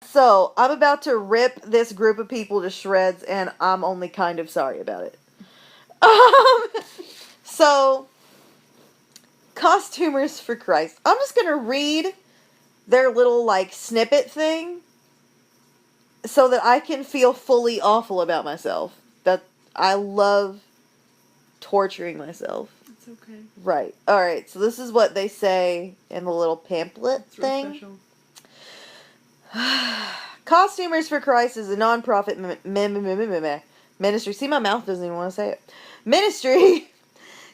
So, I'm about to rip this group of people to shreds, and I'm only kind of sorry about it. So, Costumers for Christ. I'm just gonna read their little, like, snippet thing so that I can feel fully awful about myself. That I love torturing myself. It's okay. Right. Alright, so this is what they say in the little pamphlet It's real thing. special. Costumers for Christ is a non-profit ministry. See, my mouth doesn't even want to say it. Ministry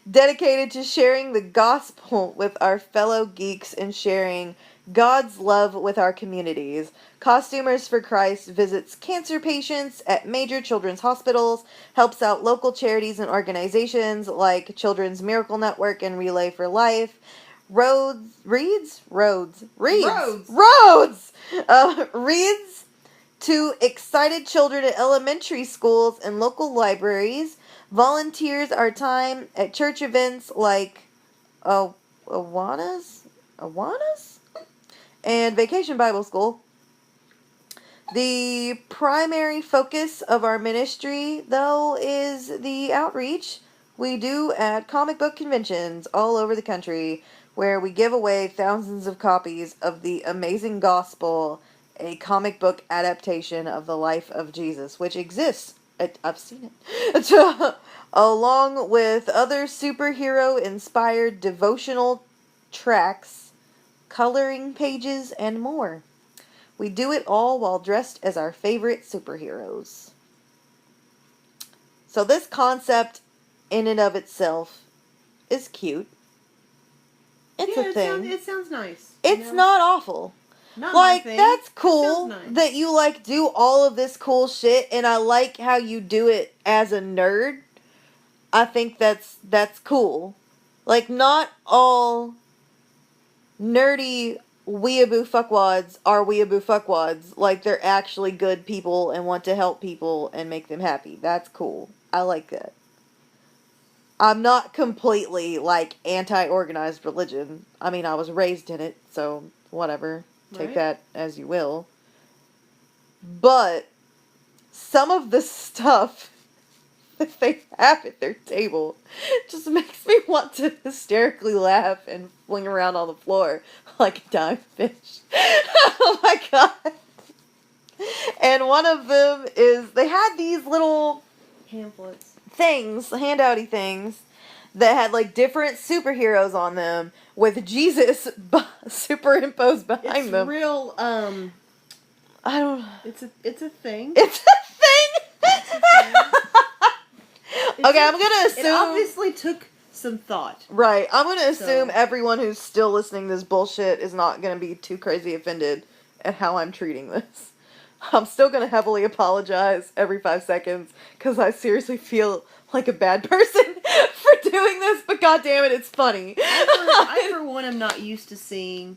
dedicated to sharing the gospel with our fellow geeks and sharing God's love with our communities. Costumers for Christ visits cancer patients at major children's hospitals, helps out local charities and organizations like Children's Miracle Network and Relay for Life, reads to excited children at elementary schools and local libraries, volunteers our time at church events like Awanas and Vacation Bible School. The primary focus of our ministry, though, is the outreach we do at comic book conventions all over the country, where we give away thousands of copies of The Amazing Gospel, a comic book adaptation of the life of Jesus, which exists. I've seen it. Along with other superhero-inspired devotional tracts, coloring pages, and more. We do it all while dressed as our favorite superheroes. So this concept, in and of itself, is cute. It's a thing. It sounds nice. It's not awful. Not like, my thing. that's cool Nice. that you, like, do all of this cool shit, and I like how you do it as a nerd. I think that's cool. Like, not all nerdy weeaboo fuckwads are weeaboo fuckwads. Like, they're actually good people and want to help people and make them happy. That's cool. I like that. I'm not completely, like, anti-organized religion. I mean, I was raised in it, so whatever. Take that as you will. But some of the stuff that they have at their table just makes me want to hysterically laugh and fling around on the floor like a dime fish. Oh my god. And one of them is, they had these little pamphlets things, handouty things, that had, like, different superheroes on them with Jesus superimposed behind them. It's real, I don't... It's a thing. It's a thing! Okay, I'm gonna assume... It obviously took some thought. Right, I'm gonna assume everyone who's still listening to this bullshit is not gonna be too crazy offended at how I'm treating this. I'm still gonna heavily apologize every 5 seconds, because I seriously feel like a bad person for doing this, but goddammit, it's funny. I, for one, am not used to seeing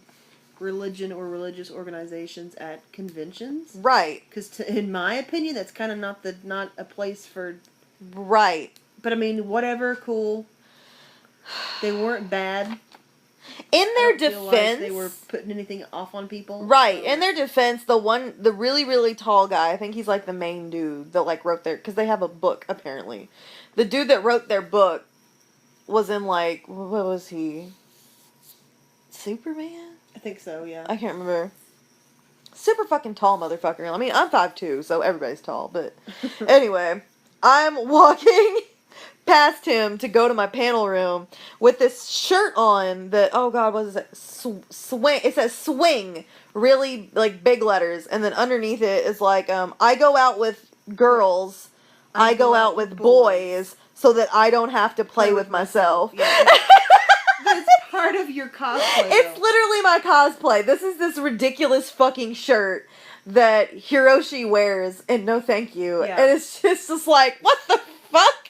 religion or religious organizations at conventions. Right. Because, in my opinion, that's kind of not a place for... Right. But, I mean, whatever, cool. They weren't bad. In their defense... Like they were putting anything off on people. Right. So. In their defense, the really, really tall guy, I think he's, like, the main dude that, like, wrote their... Because they have a book, apparently. The dude that wrote their book was in, like... What was he? Superman? I think so, yeah. I can't remember. Super fucking tall motherfucker. I mean, I'm 5'2", so everybody's tall, but... Anyway, I'm walking past him to go to my panel room with this shirt on that... Oh, God, what is it? Swing. It says swing. Really, like, big letters. And then underneath it is, like, I go out with girls... I go out with boys so that I don't have to play with myself. Yeah. That's part of your cosplay, It's literally my cosplay. This is this ridiculous fucking shirt that Hiroshi wears, and no thank you. Yeah. And it's just like, what the fuck?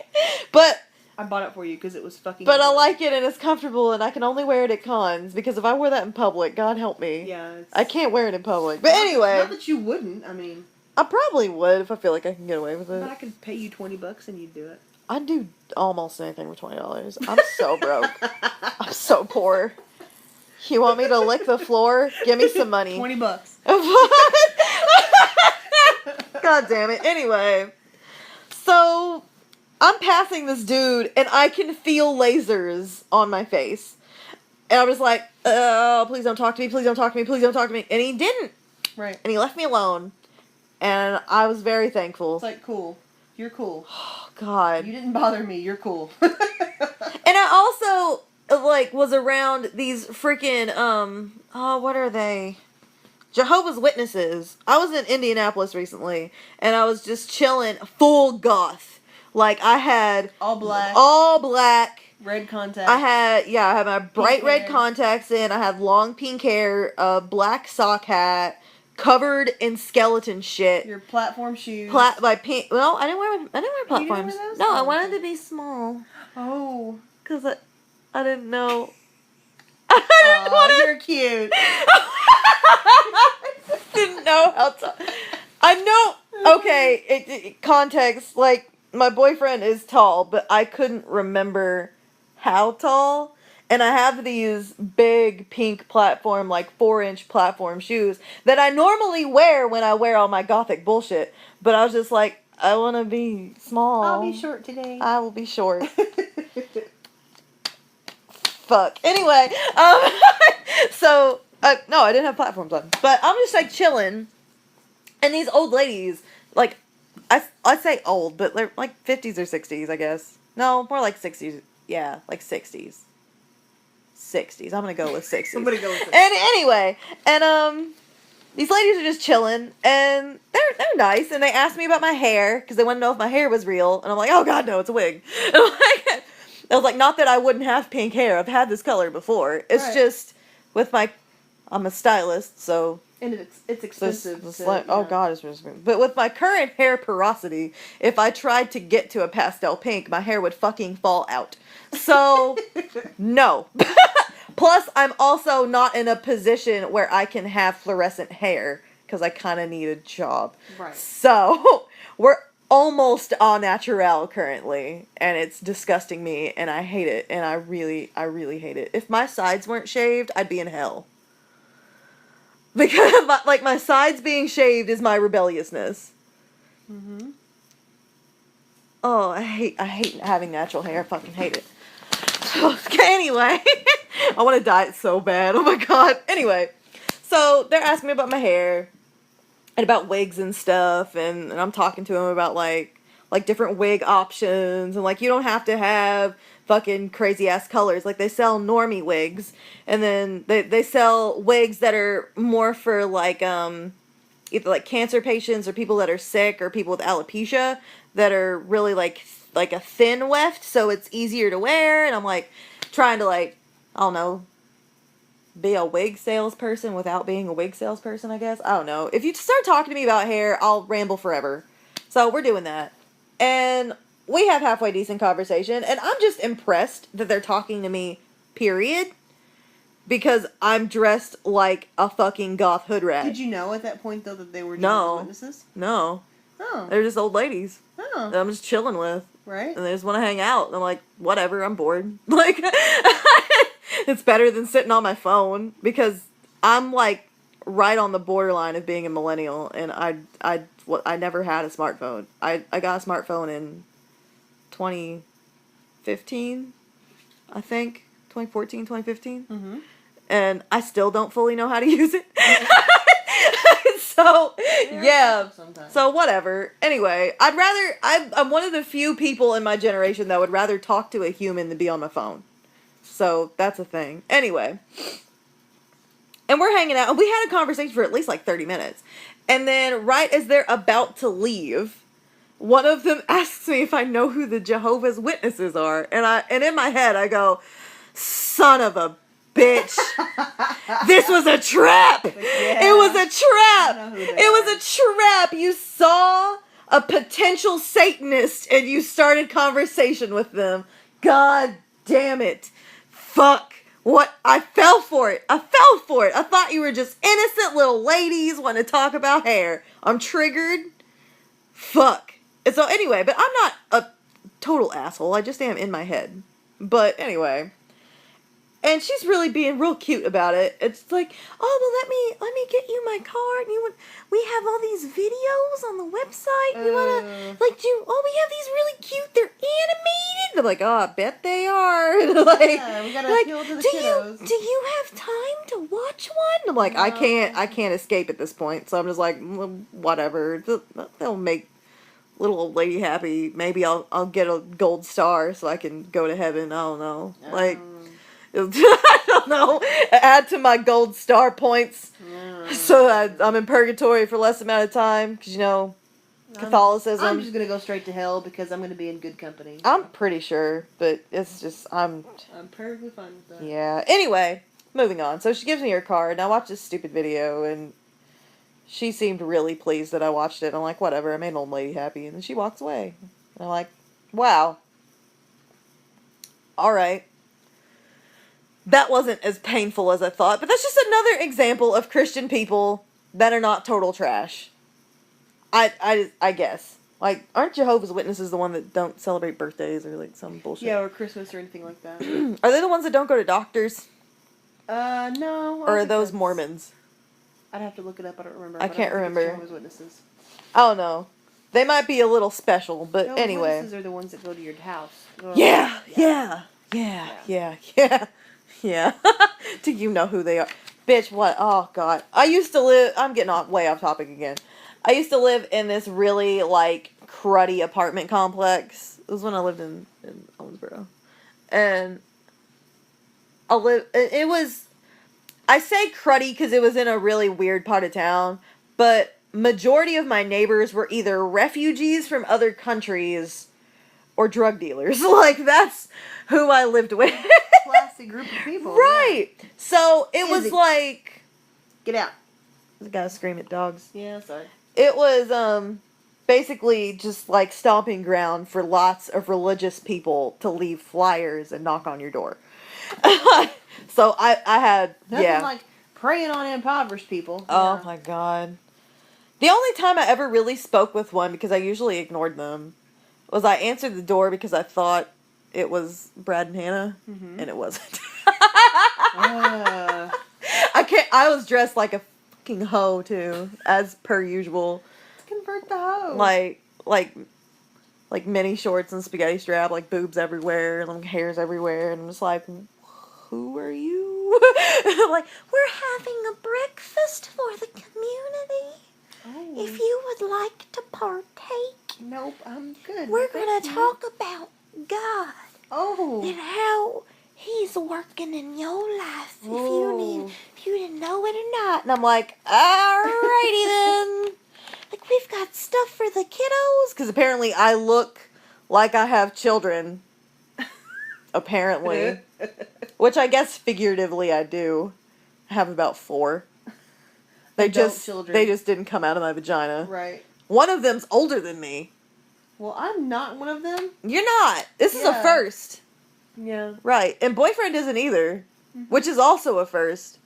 But... I bought it for you because it was fucking... But I like it, and it's comfortable, and I can only wear it at cons, because if I wore that in public, God help me. Yeah. I can't wear it in public. But anyway... Not that you wouldn't, I mean... I probably would if I feel like I can get away with it. But I could pay you $20 and you'd do it. I'd do almost anything for $20. I'm so broke. I'm so poor. You want me to lick the floor? Give me some money. $20. God damn it. Anyway. So, I'm passing this dude, and I can feel lasers on my face. And I was like, oh, please don't talk to me, please don't talk to me, please don't talk to me. And he didn't. Right. And he left me alone. And I was very thankful. It's like, cool. You're cool. Oh, God. You didn't bother me. You're cool. And I also, like, was around these freaking, what are they? Jehovah's Witnesses. I was in Indianapolis recently, and I was just chilling, full goth. Like, I had... All black. Red contacts. I had my bright red hair. contacts in. I had long pink hair, a black sock hat, covered in skeleton shit. Your platform shoes. My pink... Well, I didn't wear platforms. You didn't wear those? No, I wanted to be small. Oh. Because I didn't know... You're cute. Didn't know how to. I know. Okay, context. Like, my boyfriend is tall, but I couldn't remember how tall. And I have these big pink platform, like 4-inch platform shoes that I normally wear when I wear all my gothic bullshit. But I was just like, I want to be small. I'll be short today. I will be short. Fuck. Anyway, so, no, I didn't have platforms on. But I'm just, like, chilling. And these old ladies, like, I'd say old, but they're, like, 50s or 60s, I guess. No, more like 60s. Yeah, like 60s. 60s. I'm gonna go with 60s. Somebody go with 60s. And anyway, these ladies are just chilling, and they're nice, and they asked me about my hair, because they want to know if my hair was real, and I'm like, oh god, no, it's a wig. And I was like, not that I wouldn't have pink hair. I've had this color before. It's right. Just with I'm a stylist, so. And it's expensive. Oh god, it's expensive. But with my current hair porosity, if I tried to get to a pastel pink, my hair would fucking fall out. So, no. Plus, I'm also not in a position where I can have fluorescent hair, because I kind of need a job. Right. So, we're almost au naturel currently, and it's disgusting me, and I hate it, and I really hate it. If my sides weren't shaved, I'd be in hell. Because, my sides being shaved is my rebelliousness. Mm-hmm. Oh, I hate having natural hair. I fucking hate it. Anyway, I want to dye it so bad. Oh my god. Anyway, so they're asking me about my hair. And about wigs and stuff, and I'm talking to him about, like different wig options, and, like, you don't have to have fucking crazy-ass colors. Like, they sell normie wigs, and then they sell wigs that are more for, like, either, like, cancer patients, or people that are sick, or people with alopecia, that are really, like a thin weft, so it's easier to wear, and I'm, like, trying to, like, I don't know, be a wig salesperson without being a wig salesperson, I guess. I don't know. If you start talking to me about hair, I'll ramble forever. So we're doing that. And we have halfway decent conversation, and I'm just impressed that they're talking to me, period. Because I'm dressed like a fucking goth hood rat. Did you know at that point, though, that they were Jehovah's Witnesses? No. Oh. They're just old ladies. Oh. That I'm just chilling with. Right. And they just want to hang out. And I'm like, whatever, I'm bored. Like, it's better than sitting on my phone, because I'm, like, right on the borderline of being a millennial, and I never had a smartphone. I got a smartphone in 2015, I think. 2014, 2015. Mm-hmm. And I still don't fully know how to use it. So, yeah. So, whatever. Anyway, I'm one of the few people in my generation that would rather talk to a human than be on my phone. So, that's a thing. Anyway. And we're hanging out, and we had a conversation for at least, like, 30 minutes. And then, right as they're about to leave, one of them asks me if I know who the Jehovah's Witnesses are. And in my head, I go, son of a bitch. This was a trap. Yeah. It was a trap. It was a trap. You saw a potential Satanist and you started conversation with them. God damn it. Fuck. What? I fell for it. I thought you were just innocent little ladies wanting to talk about hair. I'm triggered. Fuck. And so anyway, but I'm not a total asshole. I just am in my head. But anyway. And she's really being real cute about it. It's like, oh well, let me get you my card. We have all these videos on the website. You wanna we have these really cute. They're animated. I'm like, oh, I bet they are. Yeah, we gotta appeal to the kiddos. Do you have time to watch one? I'm like, I can't escape at this point. So I'm just like, whatever. They'll make little old lady happy. Maybe I'll get a gold star so I can go to heaven. I don't know. I don't know. Add to my gold star points so that I'm in purgatory for less amount of time. Because, Catholicism. I'm just going to go straight to hell because I'm going to be in good company. I'm pretty sure, but it's just, I'm perfectly fine with that. Yeah. Anyway, moving on. So she gives me her card, and I watched this stupid video, and she seemed really pleased that I watched it. I'm like, whatever, I made an old lady happy. And then she walks away. And I'm like, wow. Alright. That wasn't as painful as I thought, but that's just another example of Christian people that are not total trash. I guess. Like, aren't Jehovah's Witnesses the one that don't celebrate birthdays or, like, some bullshit? Yeah, or Christmas or anything like that. Are they the ones that don't go to doctors? No. Or are those Mormons? I'd have to look it up. I don't remember. I can't remember. Jehovah's Witnesses. I don't know. They might be a little special, but Jehovah's anyway. Witnesses are the ones that go to your house. Yeah. Do you know who they are? Bitch, what? Oh, God. I used to live... I'm getting way off topic again. I used to live in this really, like, cruddy apartment complex. It was when I lived in Owensboro. And it was... I say cruddy because it was in a really weird part of town, but majority of my neighbors were either refugees from other countries or drug dealers. Like, that's who I lived with. Classy group of people. Right. Yeah. So, it was like... Get out. I gotta scream at dogs. Yeah, sorry. It was, basically just, like, stomping ground for lots of religious people to leave flyers and knock on your door. So, I had, Nothing like preying on impoverished people. Oh, my God. The only time I ever really spoke with one, because I usually ignored them, was I answered the door because I thought it was Brad and Hannah, and it wasn't. I was dressed like a fucking hoe, too, as per usual. Convert the hoe. Like mini shorts and spaghetti strap, like boobs everywhere, and like hairs everywhere, and I'm just like, who are you? Like, we're having a breakfast for the community. Oh. If you would like to partake. Nope, I'm good. We're going to talk about God. Oh. And how he's working in your life. If you didn't know it or not. And I'm like, alrighty then. Like, we've got stuff for the kiddos. Because apparently I look like I have children. Apparently. Which I guess figuratively I do. I have about 4. They just didn't come out of my vagina. Right. One of them's older than me. Well, I'm not one of them. You're not. This is a first. Yeah. Right. And boyfriend isn't either. Which is also a first.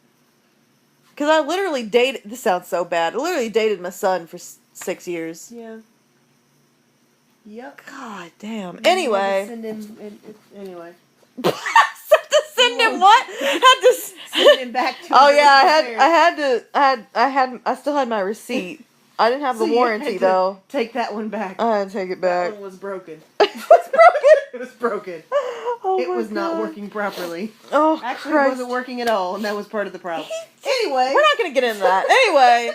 Because I literally dated... This sounds so bad. I literally dated my son for 6 years. Yeah. Yep. God damn. Anyway. Anyway. Send him what? Had to send him back to. Oh yeah, I still had my receipt. I didn't have the warranty though. Take that one back. I had to take it back. That one was broken. It was broken. Oh it was not working properly. Oh, actually, it wasn't working at all, and that was part of the problem. Anyway, we're not going to get into that. Anyway,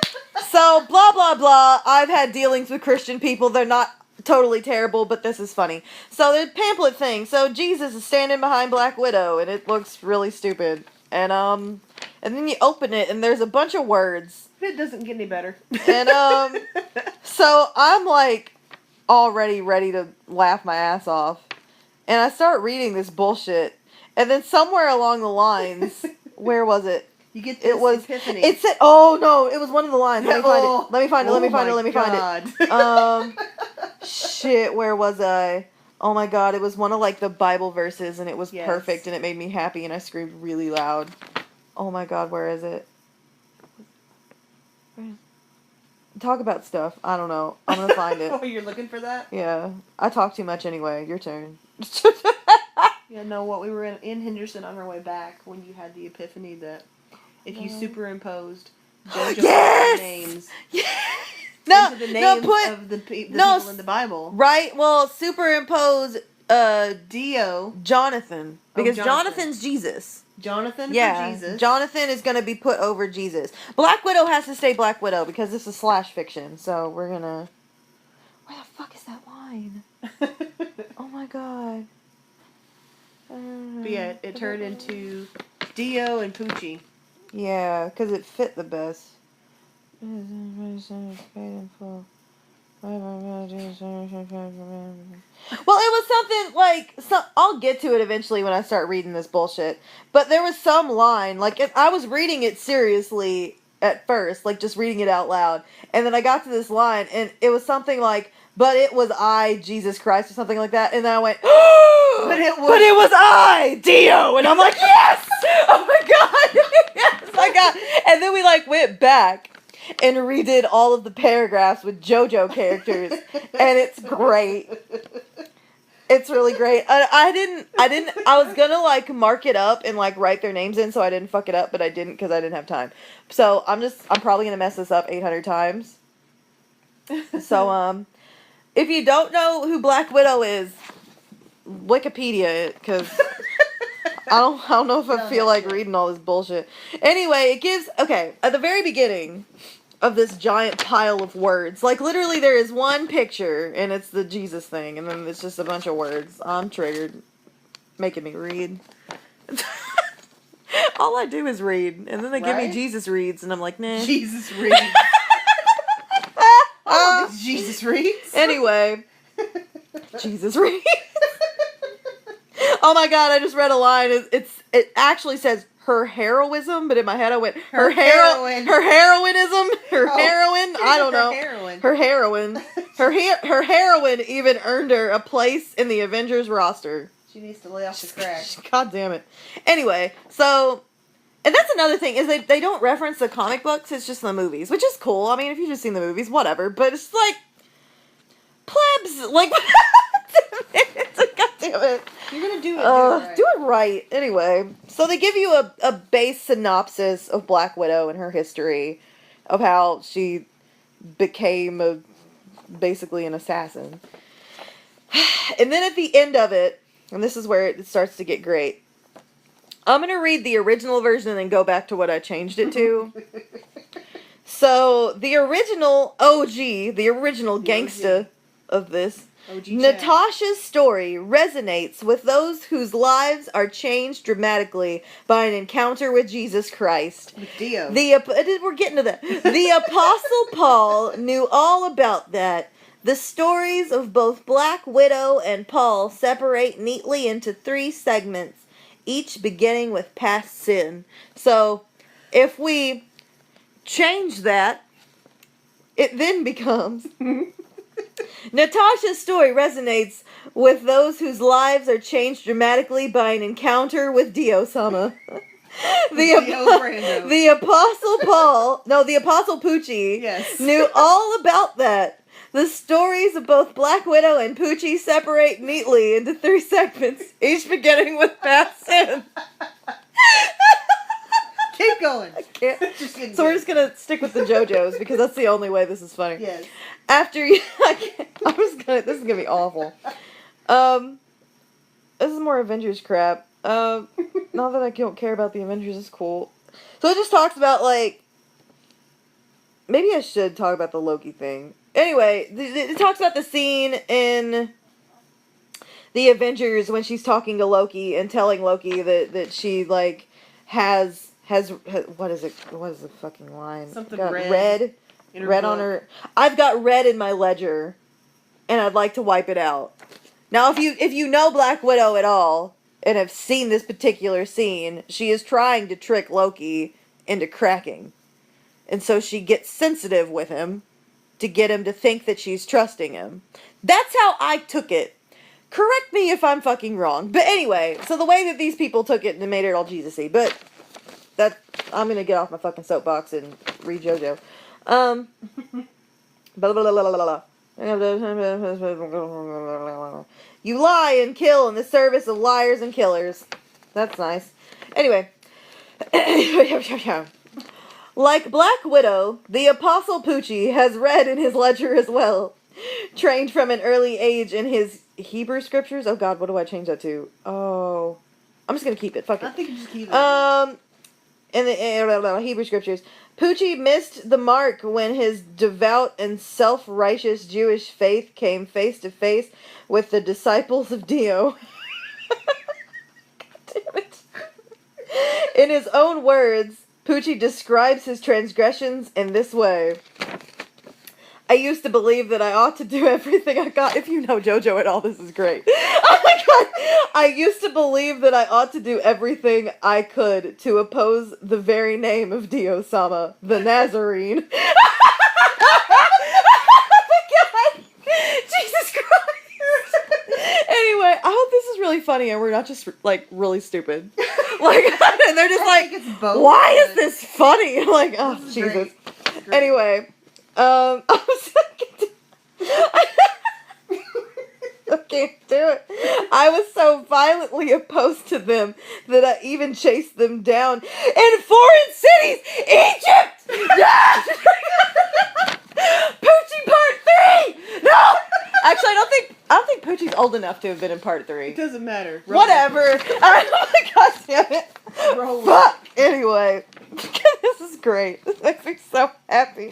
so blah blah blah. I've had dealings with Christian people. They're not totally terrible, but this is funny. So the pamphlet thing. So Jesus is standing behind Black Widow, and it looks really stupid. And then you open it, and there's a bunch of words. It doesn't get any better. And so I'm like already ready to laugh my ass off, and I start reading this bullshit, and then somewhere along the lines, where was it? You get this epiphany. It said, oh no, it was one of the lines. Let me find it. Shit, where was I? Oh my God, it was one of like the Bible verses, and it was perfect, and it made me happy, and I screamed really loud. Oh my God, where is it? Talk about stuff. I don't know. I'm gonna find it. Oh, you're looking for that? Yeah. I talk too much anyway. Your turn. Yeah, no, what we were in Henderson on our way back when you had the epiphany that if you superimposed JoJo's Yes! names No, into the no, names put of the no, people in the Bible. right. Well, superimpose Dio. Jonathan, because Jonathan. Jonathan's Jesus. Jonathan Yeah, for Jesus. Jonathan is going to be put over Jesus. Black Widow has to stay Black Widow because this is slash fiction. So we're gonna. Where the fuck is that line? Oh my god. But yeah, it turned into Dio and Poochie. Yeah, because it fit the best. Well, it was something like I'll get to it eventually when I start reading this bullshit. But there was some line like I was reading it seriously at first, like just reading it out loud, and then I got to this line, and it was something like, "But it was I, Jesus Christ," or something like that, and then I went, "Oh, but it was I, Dio," and I'm like, "Yes! Oh my god, yes, I got." And then we like went back and redid all of the paragraphs with JoJo characters, and it's great. It's really great. I was gonna like mark it up and like write their names in so I didn't fuck it up, but I didn't because I didn't have time. So I'm probably gonna mess this up 800 times. So if you don't know who Black Widow is, Wikipedia it, because I don't know if I feel like reading all this bullshit. Anyway, it gives at the very beginning of this giant pile of words. Like, literally, there is one picture, and it's the Jesus thing, and then it's just a bunch of words. I'm triggered. Making me read. All I do is read, and then they give me Jesus reads, and I'm like, nah. Jesus reads. It's Jesus reads. Anyway. Jesus reads. Oh my god, I just read a line. It actually says her heroism, but in my head I went her heroin. Her heroinism, heroin. I don't know. Her heroin. Her heroin even earned her a place in the Avengers roster. She needs to lay off the crack. God damn it. Anyway, so and that's another thing is they don't reference the comic books. It's just the movies, which is cool. I mean, if you've just seen the movies, whatever. But it's like plebs, like. God damn it. You're gonna do it. Do it right. Anyway, so they give you a base synopsis of Black Widow and her history, of how she became basically an assassin. And then at the end of it, and this is where it starts to get great, I'm going to read the original version and then go back to what I changed it to. So, the original OG, the original gangsta of this, Natasha's story resonates with those whose lives are changed dramatically by an encounter with Jesus Christ. With Dio. We're getting to that. The Apostle Paul knew all about that. The stories of both Black Widow and Paul separate neatly into 3 segments, each beginning with past sin. So, if we change that, it then becomes... Natasha's story resonates with those whose lives are changed dramatically by an encounter with Dio-sama. The Apostle Poochie knew all about that. The stories of both Black Widow and Poochie separate neatly into 3 segments, each beginning with past sin. Keep going. I can't. So we're just gonna stick with the JoJo's because that's the only way this is funny. Yes. After you, this is gonna be awful. This is more Avengers crap. Not that I don't care about the Avengers, it's cool. So it just talks about like, maybe I should talk about the Loki thing. Anyway, it talks about the scene in the Avengers when she's talking to Loki and telling Loki that she like has what is it? What is the fucking line? Something got red. Red on her. I've got red in my ledger, and I'd like to wipe it out. Now, if you know Black Widow at all and have seen this particular scene, she is trying to trick Loki into cracking, and so she gets sensitive with him to get him to think that she's trusting him. That's how I took it. Correct me if I'm fucking wrong. But anyway, so the way that these people took it and made it all Jesus-y, but I'm gonna get off my fucking soapbox and read JoJo. Blah, blah, blah, blah, blah, blah. You lie and kill in the service of liars and killers. That's nice. Anyway. Like Black Widow, the Apostle Poochie has read in his ledger as well. Trained from an early age in his Hebrew scriptures. Oh God, what do I change that to? Oh, I'm just gonna keep it. Fuck it. I think you just keep it. In the Hebrew scriptures, Poochie missed the mark when his devout and self-righteous Jewish faith came face to face with the disciples of Dio. God damn it. In his own words, Poochie describes his transgressions in this way. I used to believe that I ought to do everything I got. If you know JoJo at all, this is great. Oh my God. I used to believe that I ought to do everything I could to oppose the very name of Dio-sama, the Nazarene. Oh my God. Jesus Christ. Anyway, I hope this is really funny and we're not just, like, really stupid. Like, and they're just like, why is this funny? I'm like, oh, Jesus. Anyway. I can't do it. I was so violently opposed to them that I even chased them down in foreign cities. Egypt! Poochie Part 3! No! Actually, I don't think Poochie's old enough to have been in Part 3. It doesn't matter. Whatever. Oh my God damn it. Fuck. Anyway. This is great. This makes me so happy.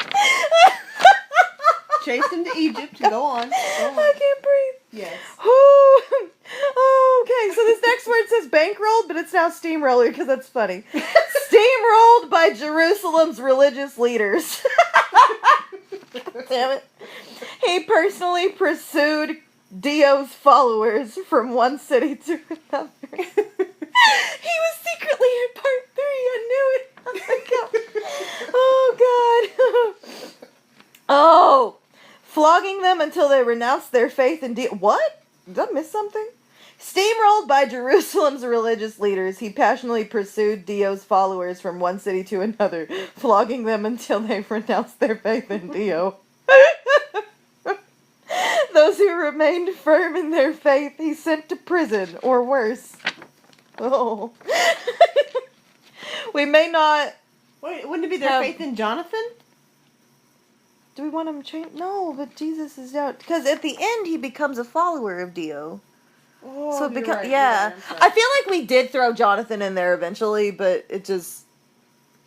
Chased him to Egypt. Go on. I can't breathe. Yes. Okay, so this next word says bankrolled, but it's now steamroller because that's funny. Steamrolled by Jerusalem's religious leaders. Damn it. He personally pursued Dio's followers from one city to another. He was secretly in Part 3. I knew it. Oh my God. Oh God. Oh. Flogging them until they renounced their faith in Dio. What? Did I miss something? Steamrolled by Jerusalem's religious leaders, he passionately pursued Dio's followers from one city to another, flogging them until they renounced their faith in Dio. Those who remained firm in their faith, he sent to prison, or worse. Oh. We may not... Wait, wouldn't it be their faith in Jonathan? Do we want him to change? No, but Jesus is out. Because at the end, he becomes a follower of Dio. Oh, so it becomes... right, yeah. right, I feel like we did throw Jonathan in there eventually, but it just...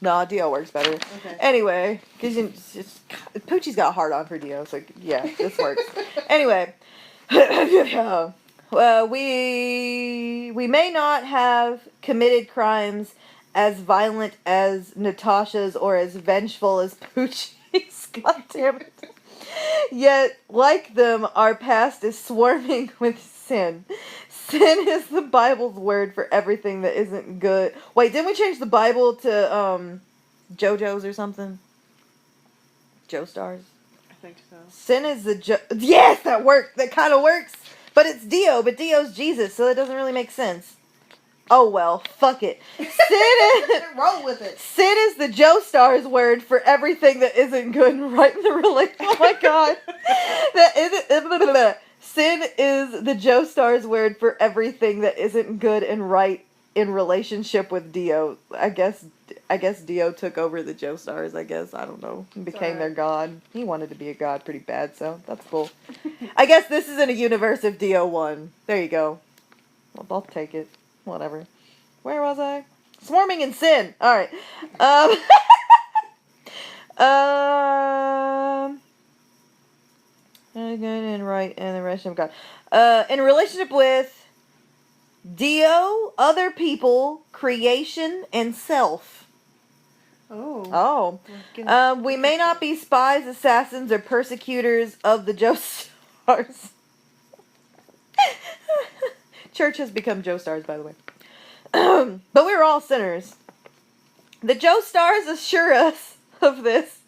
Nah, Dio works better. Okay. Anyway, because Poochie's got a hard on for Dio, so yeah, this works. Anyway. Well, we may not have committed crimes as violent as Natasha's or as vengeful as Poochie's. God damn it. Yet, like them, our past is swarming with sin. Sin is the Bible's word for everything that isn't good. Wait, didn't we change the Bible to JoJo's or something? Joestars? I think so. Sin is the yes, that worked. That kind of works. But it's Dio, but Dio's Jesus, so it doesn't really make sense. Oh well, fuck it. Roll with it. Sin is the Joestar's word for everything that isn't good and right in the relationship. Oh my God. Sin is the Joestar's word for everything that isn't good and right in relationship with Dio. I guess Dio took over the Joestars, I guess. I don't know. And became their god. He wanted to be a god pretty bad, so that's cool. I guess this is in a universe of Dio 1. There you go. I'll take it. Whatever. Where was I? Swarming in sin. Alright. Good and right in the relationship of God. In a relationship with Dio, other people, creation, and self. Oh. We may not be spies, assassins, or persecutors of the Joestars. Church has become Joestars, by the way. But we're all sinners. The Joestars assure us of this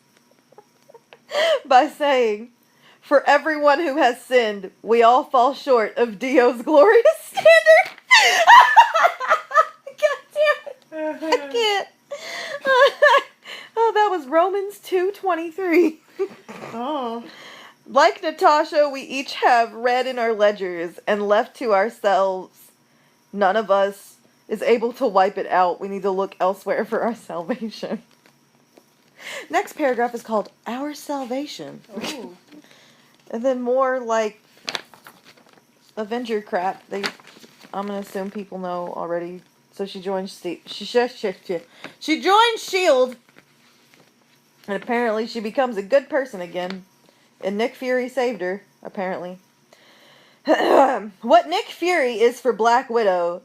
by saying, for everyone who has sinned, we all fall short of Dio's glorious standard. God damn it. I can't. Oh, that was Romans 2:23. Oh. Like Natasha, we each have red in our ledgers, and left to ourselves, none of us is able to wipe it out. We need to look elsewhere for our salvation. Next paragraph is called Our Salvation. Oh. And then more like Avenger crap. I'm gonna assume people know already. So she joins she joins Shield, and apparently she becomes a good person again. And Nick Fury saved her, apparently. What Nick Fury is for Black Widow,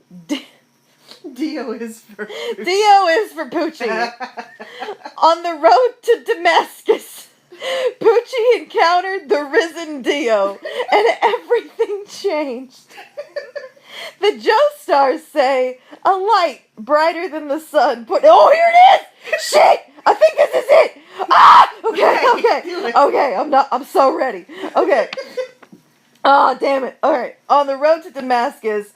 Dio is for Poochie. On the road to Damascus, Poochie encountered the risen Dio, and everything changed. The Joestars say, a light brighter than the sun. Oh, here it is! Shit! I think this is it! Ah! Okay, I'm so ready. Okay. Oh, damn it. Alright. On the road to Damascus,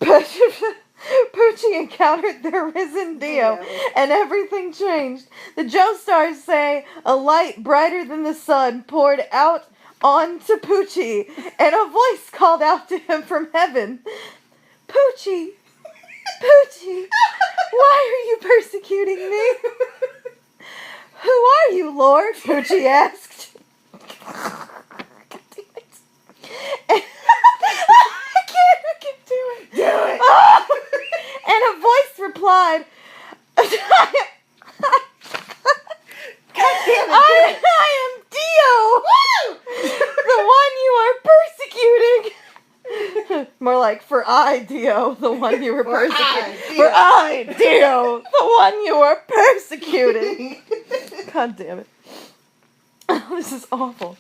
Poochie encountered the risen Dio, and everything changed. The Joestars say, a light brighter than the sun poured out onto Poochie, and a voice called out to him from heaven. Poochie, why are you persecuting me? Who are you, Lord? Poochie asked. God damn it. I can't do it. Do it. Oh! And a voice replied, God damn it. I am Dio, the one you are persecuting. More like, for I, Dio, the one you were persecuting. For I, Dio, the one you are persecuting. God damn it. Oh, this is awful.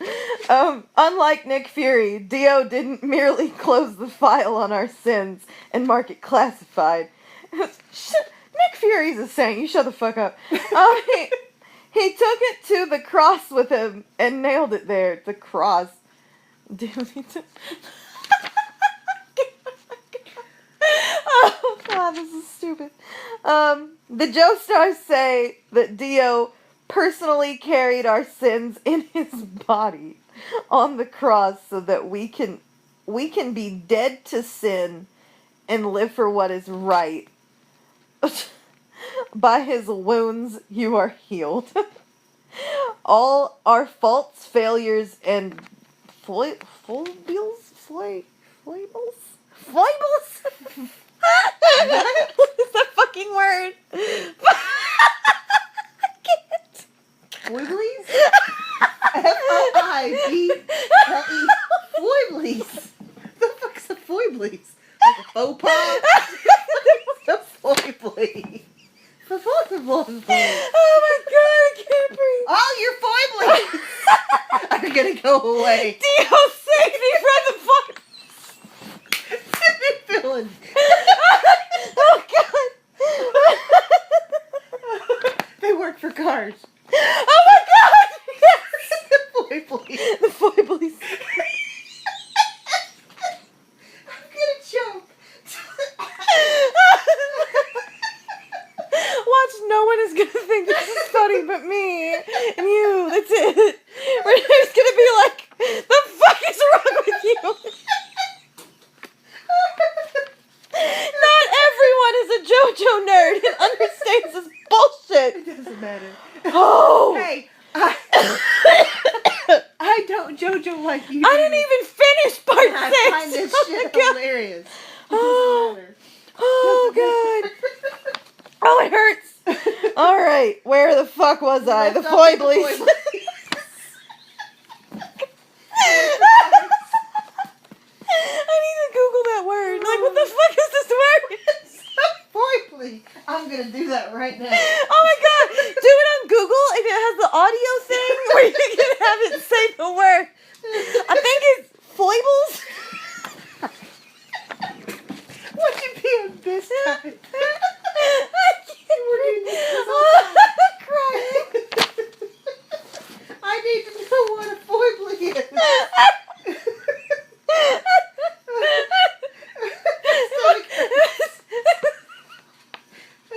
Unlike Nick Fury, Dio didn't merely close the file on our sins and mark it classified. Nick Fury's a saint. You shut the fuck up. He took it to the cross with him and nailed it there. The cross. Damn it. Oh god, this is stupid. The Joestars say that Dio personally carried our sins in his body on the cross so that we can be dead to sin and live for what is right. By his wounds you are healed. All our faults, failures, and foibles? What is that fucking word? I can't. Foibles? Foibles. Foibles. The fuck's a foibles? Like a faux pas? What's a foibles? Oh my god, I can't breathe. All your foibles are gonna go away. Dio, save me from the fuck. Villain. Oh god. They work for cars. Oh my god. Yes. The foibles. The foibles. I'm gonna choke. Watch, no one is gonna think this is funny but me and you. That's it. We're just gonna be like, the fuck is wrong with you? Not everyone is a JoJo nerd and understands this bullshit. It doesn't matter. Oh. Hey, I don't JoJo like you. I didn't even finish part 6. I find this shit hilarious. It doesn't matter. Oh god. Oh, it hurts. All right, where the fuck was I? The foibles. I need to Google that word. Like, what the fuck is this word? Foibles. I'm gonna do that right now. Oh my god. Do it on Google if it has the audio thing where you can have it say the word. I think it's foibles. What'd you be on this time? I can't breathe. I'm crying. I need to know what a foible is.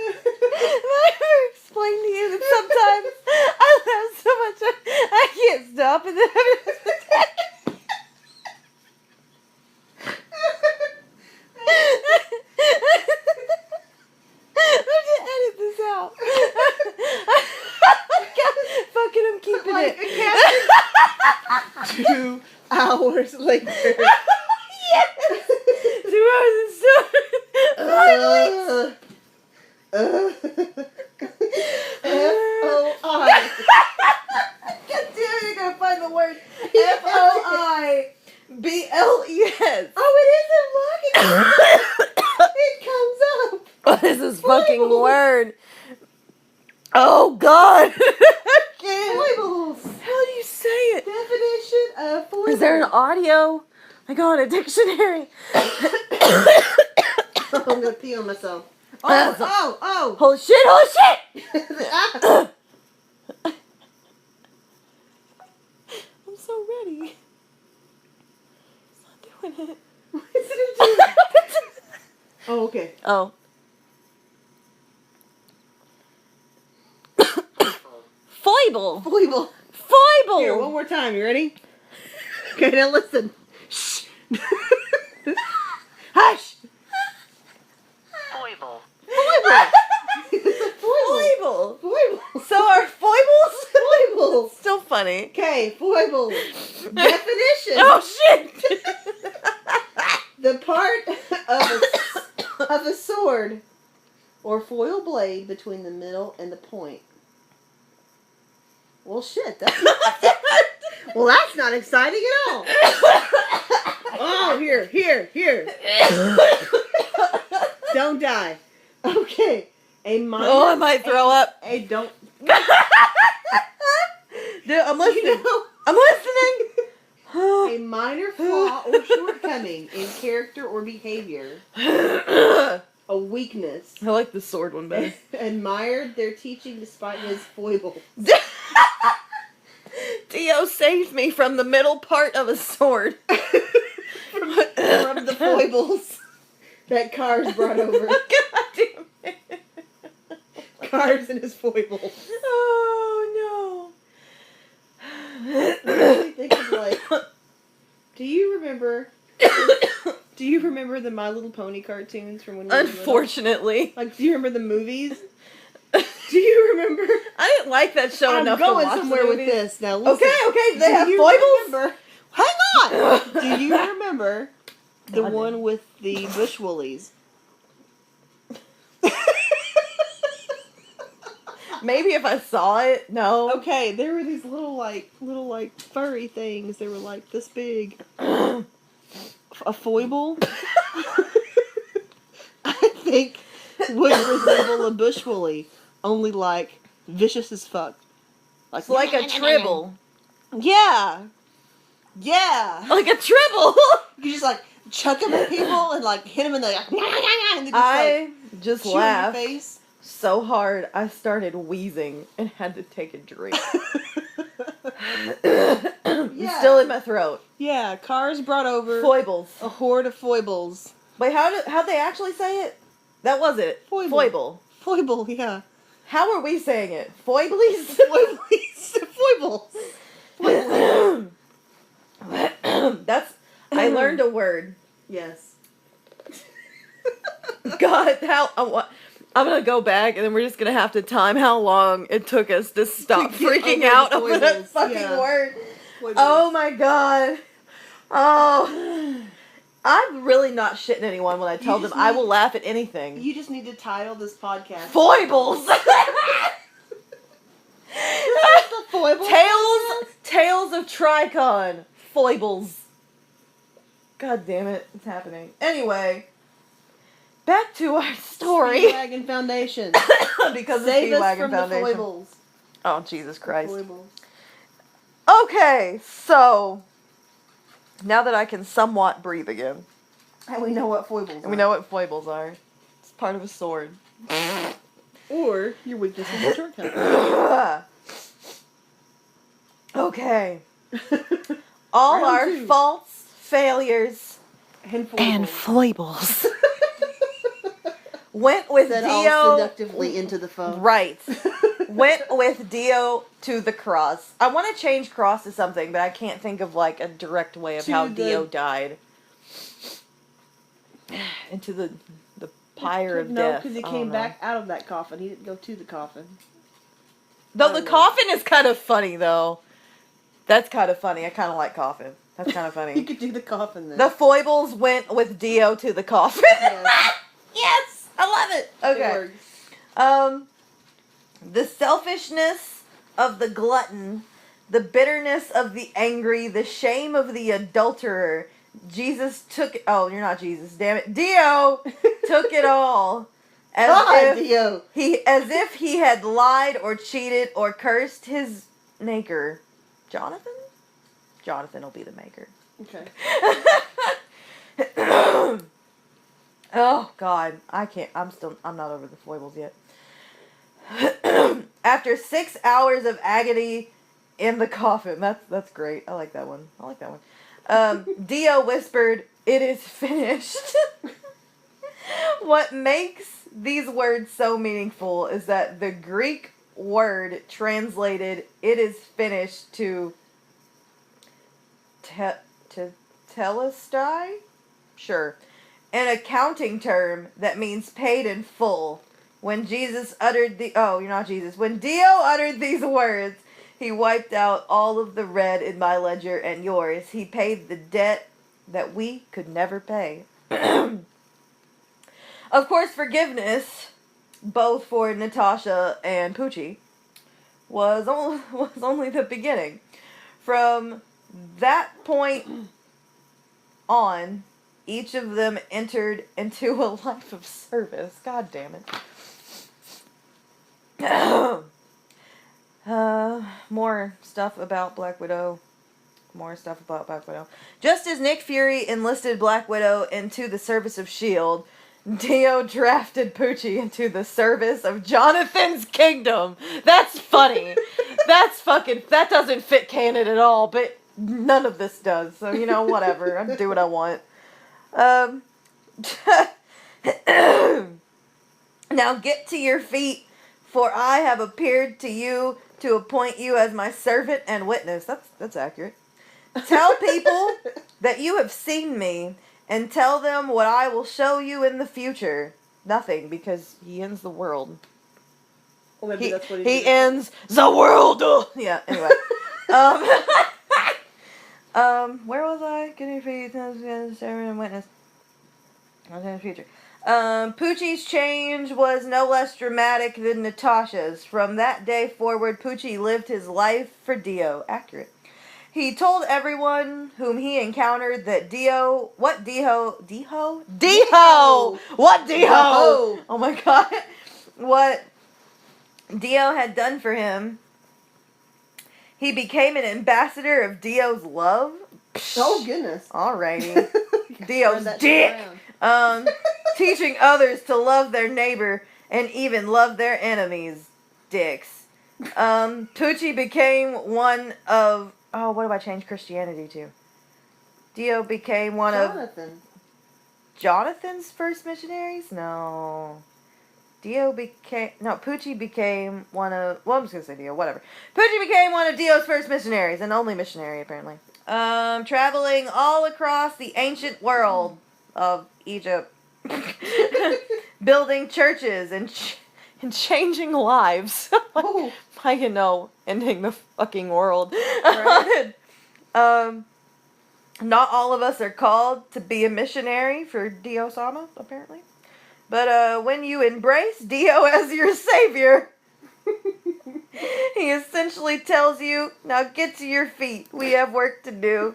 I ever explained to you that sometimes I laugh so much I can't stop and then 2 hours later. Yes! 2 hours and 7 F-O-I. God damn it, you're gonna find the word Foibles. Oh, it isn't logging. It comes up. What is this fucking word? Oh God! Foibles. How do you say it? Definition of foibles. Is there an audio? I got a dictionary. I'm gonna pee on myself. That's Oh! Holy shit! Holy shit! I'm so ready. It's not doing it. What is it doing? Oh, okay. Oh. Foible. Foible. Foible. Here, one more time. You ready? Okay, now listen. Shh. Hush. Foible. Foible. It's a foible. Foible. Foible. So are foibles? Foibles. Still funny. Okay, foible. Definition. Oh shit! The part of a sword or foil blade between the middle and the point. Well, shit. That's not exciting at all. Oh, here. Don't die. Okay. A minor. Oh, I might throw up. Don't. Dude, I'm listening. You know, I'm listening. a minor flaw or shortcoming in character or behavior. A weakness. I like the sword one better. Admired their teaching despite his foibles. Dio saved me from the middle part of a sword. From the foibles that Cars brought over. God damn it. Cars and his foibles. Oh I really think of like. Do you remember the My Little Pony cartoons from when we no. were little? Unfortunately. Like, do you remember the movies? Do you remember? I didn't like that show I'm enough going to watch somewhere the with movies. this. Now listen. Okay, they Do have you foibles? remember- Hang on! Do you remember the God, one with the bush woolies? Maybe if I saw it, no. Okay, there were these little furry things. They were like this big. A foible, I think, would resemble a bush woolly, only like vicious as fuck. It's like a tribble. Yeah. Yeah. Like a tribble. You just like chuck them at people and like hit them and they like, and they just I just chew in your laughed face. so hard I started wheezing and had to take a drink. It's still in my throat. Yeah, Cars brought over Foibles. a horde of foibles. Wait, how'd they actually say it? That was it. Foible. Foible. Foible, yeah. How are we saying it? Foiblies? Foibles. Foibles. That's. I learned a word. Yes. God, I'm gonna go back and then we're just gonna have to time how long it took us to stop To get freaking over out the over that foibles, fucking yeah. word. Foibles. Oh my god. Oh. I'm really not shitting anyone when I tell them I will laugh at anything. You just need to title this podcast Foibles! the Foibles. Tales of Tricon. Foibles. God damn it, it's happening. Anyway, back to our story. Speedwagon Foundation. Because Save of us Speedwagon from the Foundation. foibles. Oh, Jesus Christ. Foibles. Okay, so now that I can somewhat breathe again, And we know what foibles and we know what foibles are. It's part of a sword. Or your weaknesses and shortcomings. Okay. All Round our two. faults, failures, And foibles. foibles. Went with Said all Dio. seductively into the phone. Right. Went with Dio to the cross. I want to change cross to something, but I can't think of like a direct way of To how the- Dio died. Into the pyre of No, death. because he I came don't back out of that coffin. He didn't go to the coffin. know. Though the coffin is kind of funny though. That's kind of funny. I kind of like coffin. That's kind of You funny. could do the coffin then. The Foibles went with Dio to the coffin. Yes. Yes, I love it. Okay. It works. The selfishness of the glutton, the bitterness of the angry, the shame of the adulterer. Jesus took. Oh, you're not Jesus. Damn it, Dio took it all. Dio. As if he had lied or cheated or cursed his maker. Jonathan? Jonathan will be the maker. Okay. Oh God, I can't. I'm not over the foibles yet. After 6 hours of agony in the coffin. That's great. I like that one. Dio whispered, "It is finished." What makes these words so meaningful is that the Greek word translated "it is finished" to telestai? Sure. An accounting term that means paid in full. When Jesus uttered when Dio uttered these words, he wiped out all of the red in my ledger and yours. He paid the debt that we could never pay. Of course, forgiveness, both for Natasha and Poochie, was only the beginning. From that point on, each of them entered into a life of service. God damn it. More stuff about Black Widow. Just as Nick Fury enlisted Black Widow into the service of S.H.I.E.L.D., Dio drafted Poochie into the service of Jonathan's kingdom. That's funny. That doesn't fit canon at all, but none of this does. So, whatever. I do what I want. Now get to your feet, for I have appeared to you to appoint you as my servant and witness. That's accurate. Tell people that you have seen me, and tell them what I will show you in the future. Nothing, because he ends the world. Well, maybe that's what he ends the world. Yeah. Anyway. Where was I? Get your feet, servant and witness. I'll in the future. Poochie's change was no less dramatic than Natasha's. From that day forward, Poochie lived his life for Dio. Accurate. He told everyone whom he encountered that what Dio? Oh my God. What Dio had done for him. He became an ambassador of Dio's love. Oh, goodness. Alrighty. Dio's dick. Teaching others to love their neighbor and even love their enemies. Dicks. Poochie became one of... Oh, what do I change Christianity to? Dio became one of Jonathan's first missionaries? No. Poochie became one of... Well, I'm just going to say Dio, whatever. Poochie became one of Dio's first missionaries, and only missionary, apparently. Traveling all across the ancient world of Egypt. Building churches and changing lives. Ending the fucking world. Right. Not all of us are called to be a missionary for Dio-sama, apparently. But when you embrace Dio as your savior, he essentially tells you, now get to your feet. We have work to do.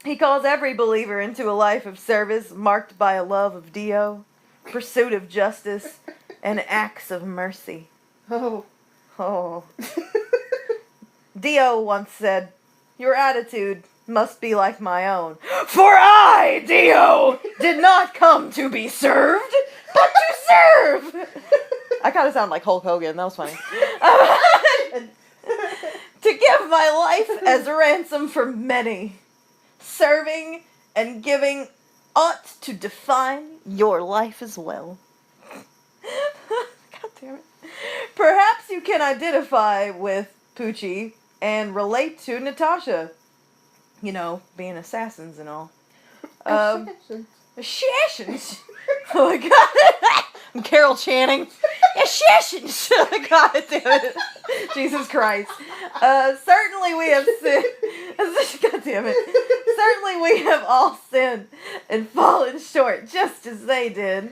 He calls every believer into a life of service marked by a love of Dio, pursuit of justice, and acts of mercy. Oh. Dio once said, "Your attitude must be like my own. For I, Dio, did not come to be served, but to serve." I kind of sound like Hulk Hogan. That was funny. To give my life as a ransom for many. Serving and giving ought to define your life as well. God damn it. Perhaps you can identify with Poochie and relate to Natasha. Being assassins and all. Assassins. Oh my God. I'm Carol Channing. God damn it. Jesus Christ. Certainly we have sinned. God damn it. Certainly we have all sinned and fallen short just as they did.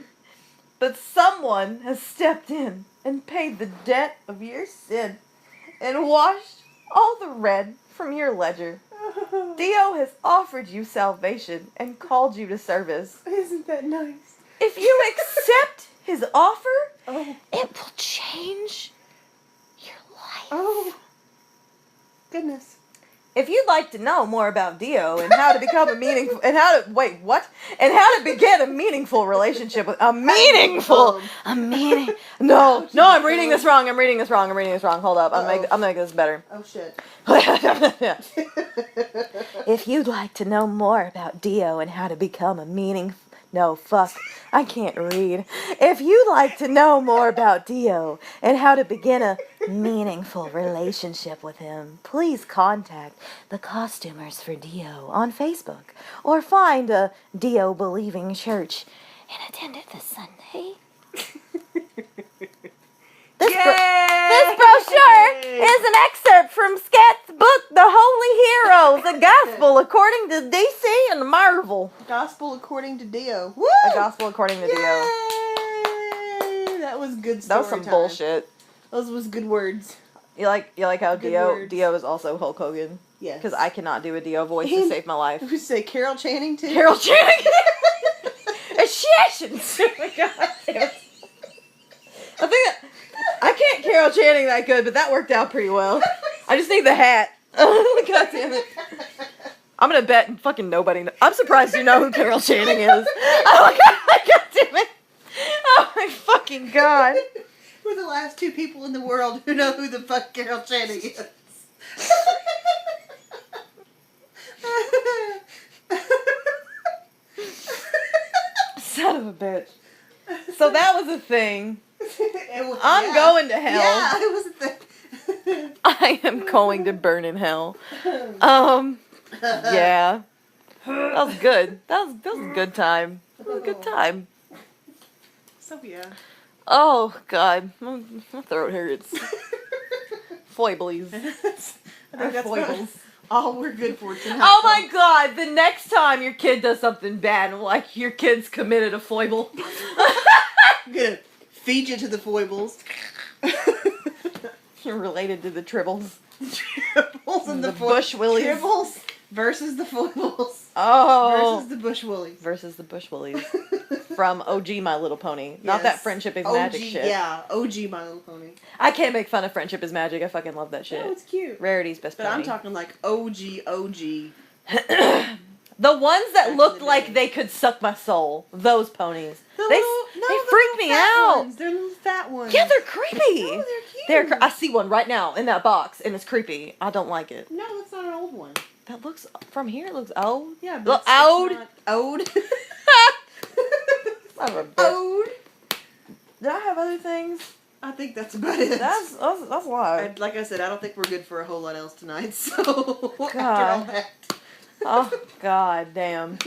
But someone has stepped in and paid the debt of your sin and washed all the red from your ledger. Dio has offered you salvation and called you to service. Isn't that nice? If you accept his offer, Oh. it will change your life. Oh. Goodness. If you'd like to know more about Dio and how to become a meaningful and how to how to begin a meaningful relationship with I'm reading this wrong. Hold up. I'm make this better. Oh shit. If you'd like to know more about Dio and how to become a I can't read. If you'd like to know more about Dio and how to begin a meaningful relationship with him, please contact the Costumers for Dio on Facebook or find a Dio-believing church and attend it this Sunday. This brochure is an excerpt from Scat's book, The Holy Heroes, a gospel according to DC and Marvel. Gospel according to Dio. Woo! A gospel according to Dio. Yay! That was good story That was some time. bullshit. Those was good words. You like how Good Dio words. is also Hulk Hogan? Yes. Because I cannot do a Dio voice to save my life. Who say Carol Channing too? Carol Channing. Oh my God. I think I can't Carol Channing that good, but that worked out pretty well. I just need the hat. Oh God damn it. I'm gonna bet fucking nobody I'm surprised you know who Carol Channing is. Oh my God damn it. Oh my fucking God. We're the last two people in the world who know who the fuck Carol Channing is. Son of a bitch. So that was a thing. I'm Yeah. going to hell. Yeah, it was a thing. I am going to burn in hell. Yeah. That was good. That was a good time. That was a good time. So yeah. Oh God, my throat hurts. Foibles. I think that's Foibles. all we're good for tonight. Oh my God! The next time your kid does something bad, like your kid's committed a foible. I'm gonna feed you to the foibles. You're related to the tribbles. Tribbles and The Bush Willies. Tribbles versus the foibles. Oh. Versus the Bush Willies. Versus the Bush Willies. From OG My Little Pony. Not that Friendship is Magic shit. Yeah, OG My Little Pony. I can't make fun of Friendship is Magic. I fucking love that shit. Oh, it's cute. Rarity's best But pony. I'm talking like OG. The ones that Back in looked the like day. they could suck my soul. Those ponies. The They the freak me fat out. Ones. They're little fat ones. Yeah, they're creepy. No, they're cute. I see one right now in that box, and it's creepy. I don't like it. No, that's not an old one. That looks, from here, it looks old. Yeah, Look, but old. Old. Son of a bitch. Old. Did I have other things? I think that's about it. That's a lot. Like I said, I don't think we're good for a whole lot else tonight. So after all God. that. Oh, God damn.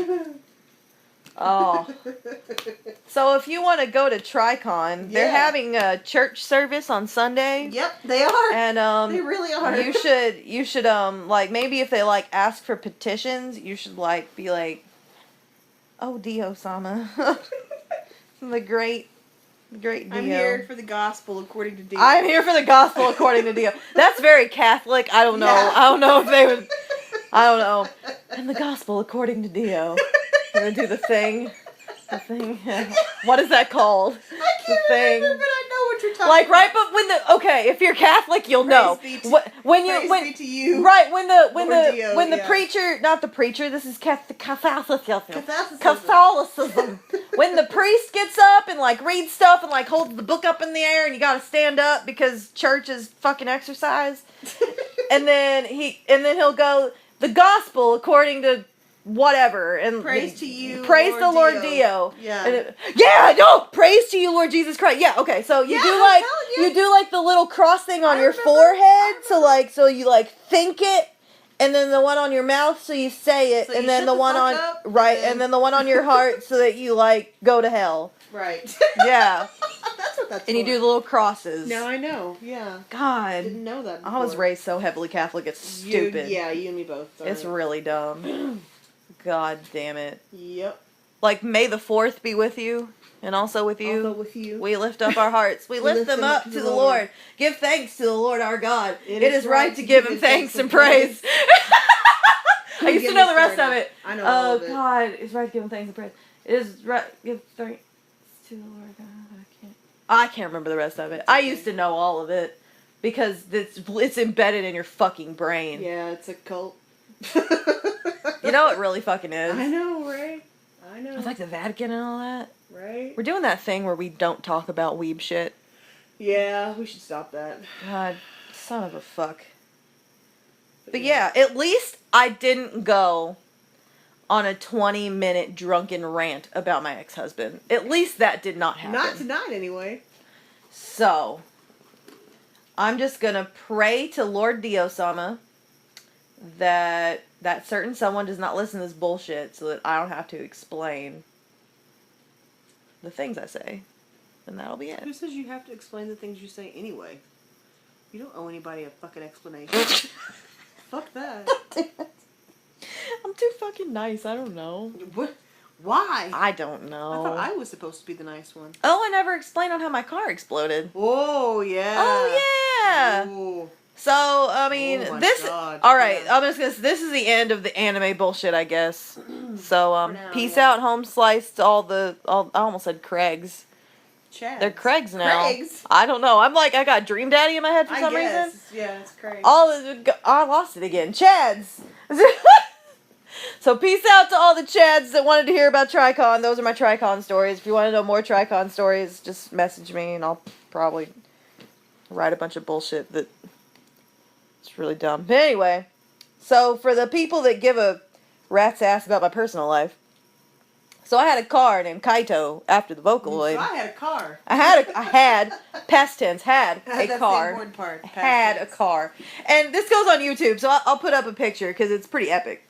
Oh. So if you want to go to Tricon, they're Yeah. having a church service on Sunday. Yep, they are. And They really are. you should like maybe if they like ask for petitions, you should like be like, "Oh, Dio Sama." the great Dio. I'm here for the gospel according to Dio. I'm here for the gospel according to Dio. That's very Catholic. I don't know. Yeah. I don't know if they would. I don't know. And the gospel according to Dio. I'm gonna do the thing. The thing. What is that called? I can't remember, but I know what you're talking Like about. right, but if you're Catholic, you'll know. Praise be When to you. right when the Dio, when the yeah. preacher, not the preacher, this is Catholicism. Catholicism. Catholicism. When the priest gets up and like reads stuff and like holds the book up in the air and you gotta stand up because church is fucking exercise. and then he'll go, the gospel according to whatever, and Praise to you, praise Lord the Lord Dio. Dio. Yeah. No, praise to you, Lord Jesus Christ. Yeah, okay, so you Yeah, do I'm like telling you. you do like the little cross thing on I your remember. forehead, I so you like think it, and then the one on your mouth, so you say it, So and you then shut the the one fuck on up, right, and and then the one on your heart, so that you like go to hell. Right. Yeah. That's what that's And for. you do the little crosses. Now I know. Yeah. God. Didn't know that before. I was raised so heavily Catholic, it's stupid. You and me both. Sorry. It's really dumb. God damn it. Yep. Like, may the 4th be with you, and also with you. Also with you. We lift up our hearts. We lift them up to the Lord. Give thanks to the Lord our God. It is right to give him thanks and praise. I used to know the rest of it. I know all of it. Oh, God. It's right to give him thanks and praise. It is right to give thanks to the Lord God. I can't remember the rest of it. I used to know all of it. Because it's embedded in your fucking brain. Yeah, it's a cult. You know it really fucking is. I know, right? I know. It's like the Vatican and all that. Right? We're doing that thing where we don't talk about weeb shit. Yeah, we should stop that. God, son of a fuck. But yeah, at least I didn't go on a 20-minute drunken rant about my ex-husband. At least that did not happen. Not tonight, anyway. So, I'm just gonna pray to Lord Dio-sama that certain someone does not listen to this bullshit so that I don't have to explain the things I say. And that'll be it. Who says you have to explain the things you say anyway? You don't owe anybody a fucking explanation. Fuck that. I'm too fucking nice. I don't know. What? Why? I don't know. I thought I was supposed to be the nice one. Oh, I never explained on how my car exploded. Oh, yeah. Oh, yeah. Ooh. So, I mean, Oh my this... God. Alright, Yeah. I'm just gonna... This is the end of the anime bullshit, I guess. So, now, peace yeah. out, home slice to all the... I almost said Craigs. Chads. They're Craigs now. Craigs? I don't know. I'm like, I got Dream Daddy in my head for some reason. Yeah, it's Craig. I lost it again. Chads. So peace out to all the Chads that wanted to hear about Tricon. Those are my Tricon stories. If you want to know more Tricon stories, just message me and I'll probably write a bunch of bullshit that it's really dumb. But anyway, so for the people that give a rat's ass about my personal life, so I had a car named Kaito after the Vocaloid. So I had a car. I had, past tense, had I had a that car. same word part, past Had tense. a car. And this goes on YouTube, so I'll put up a picture because it's pretty epic.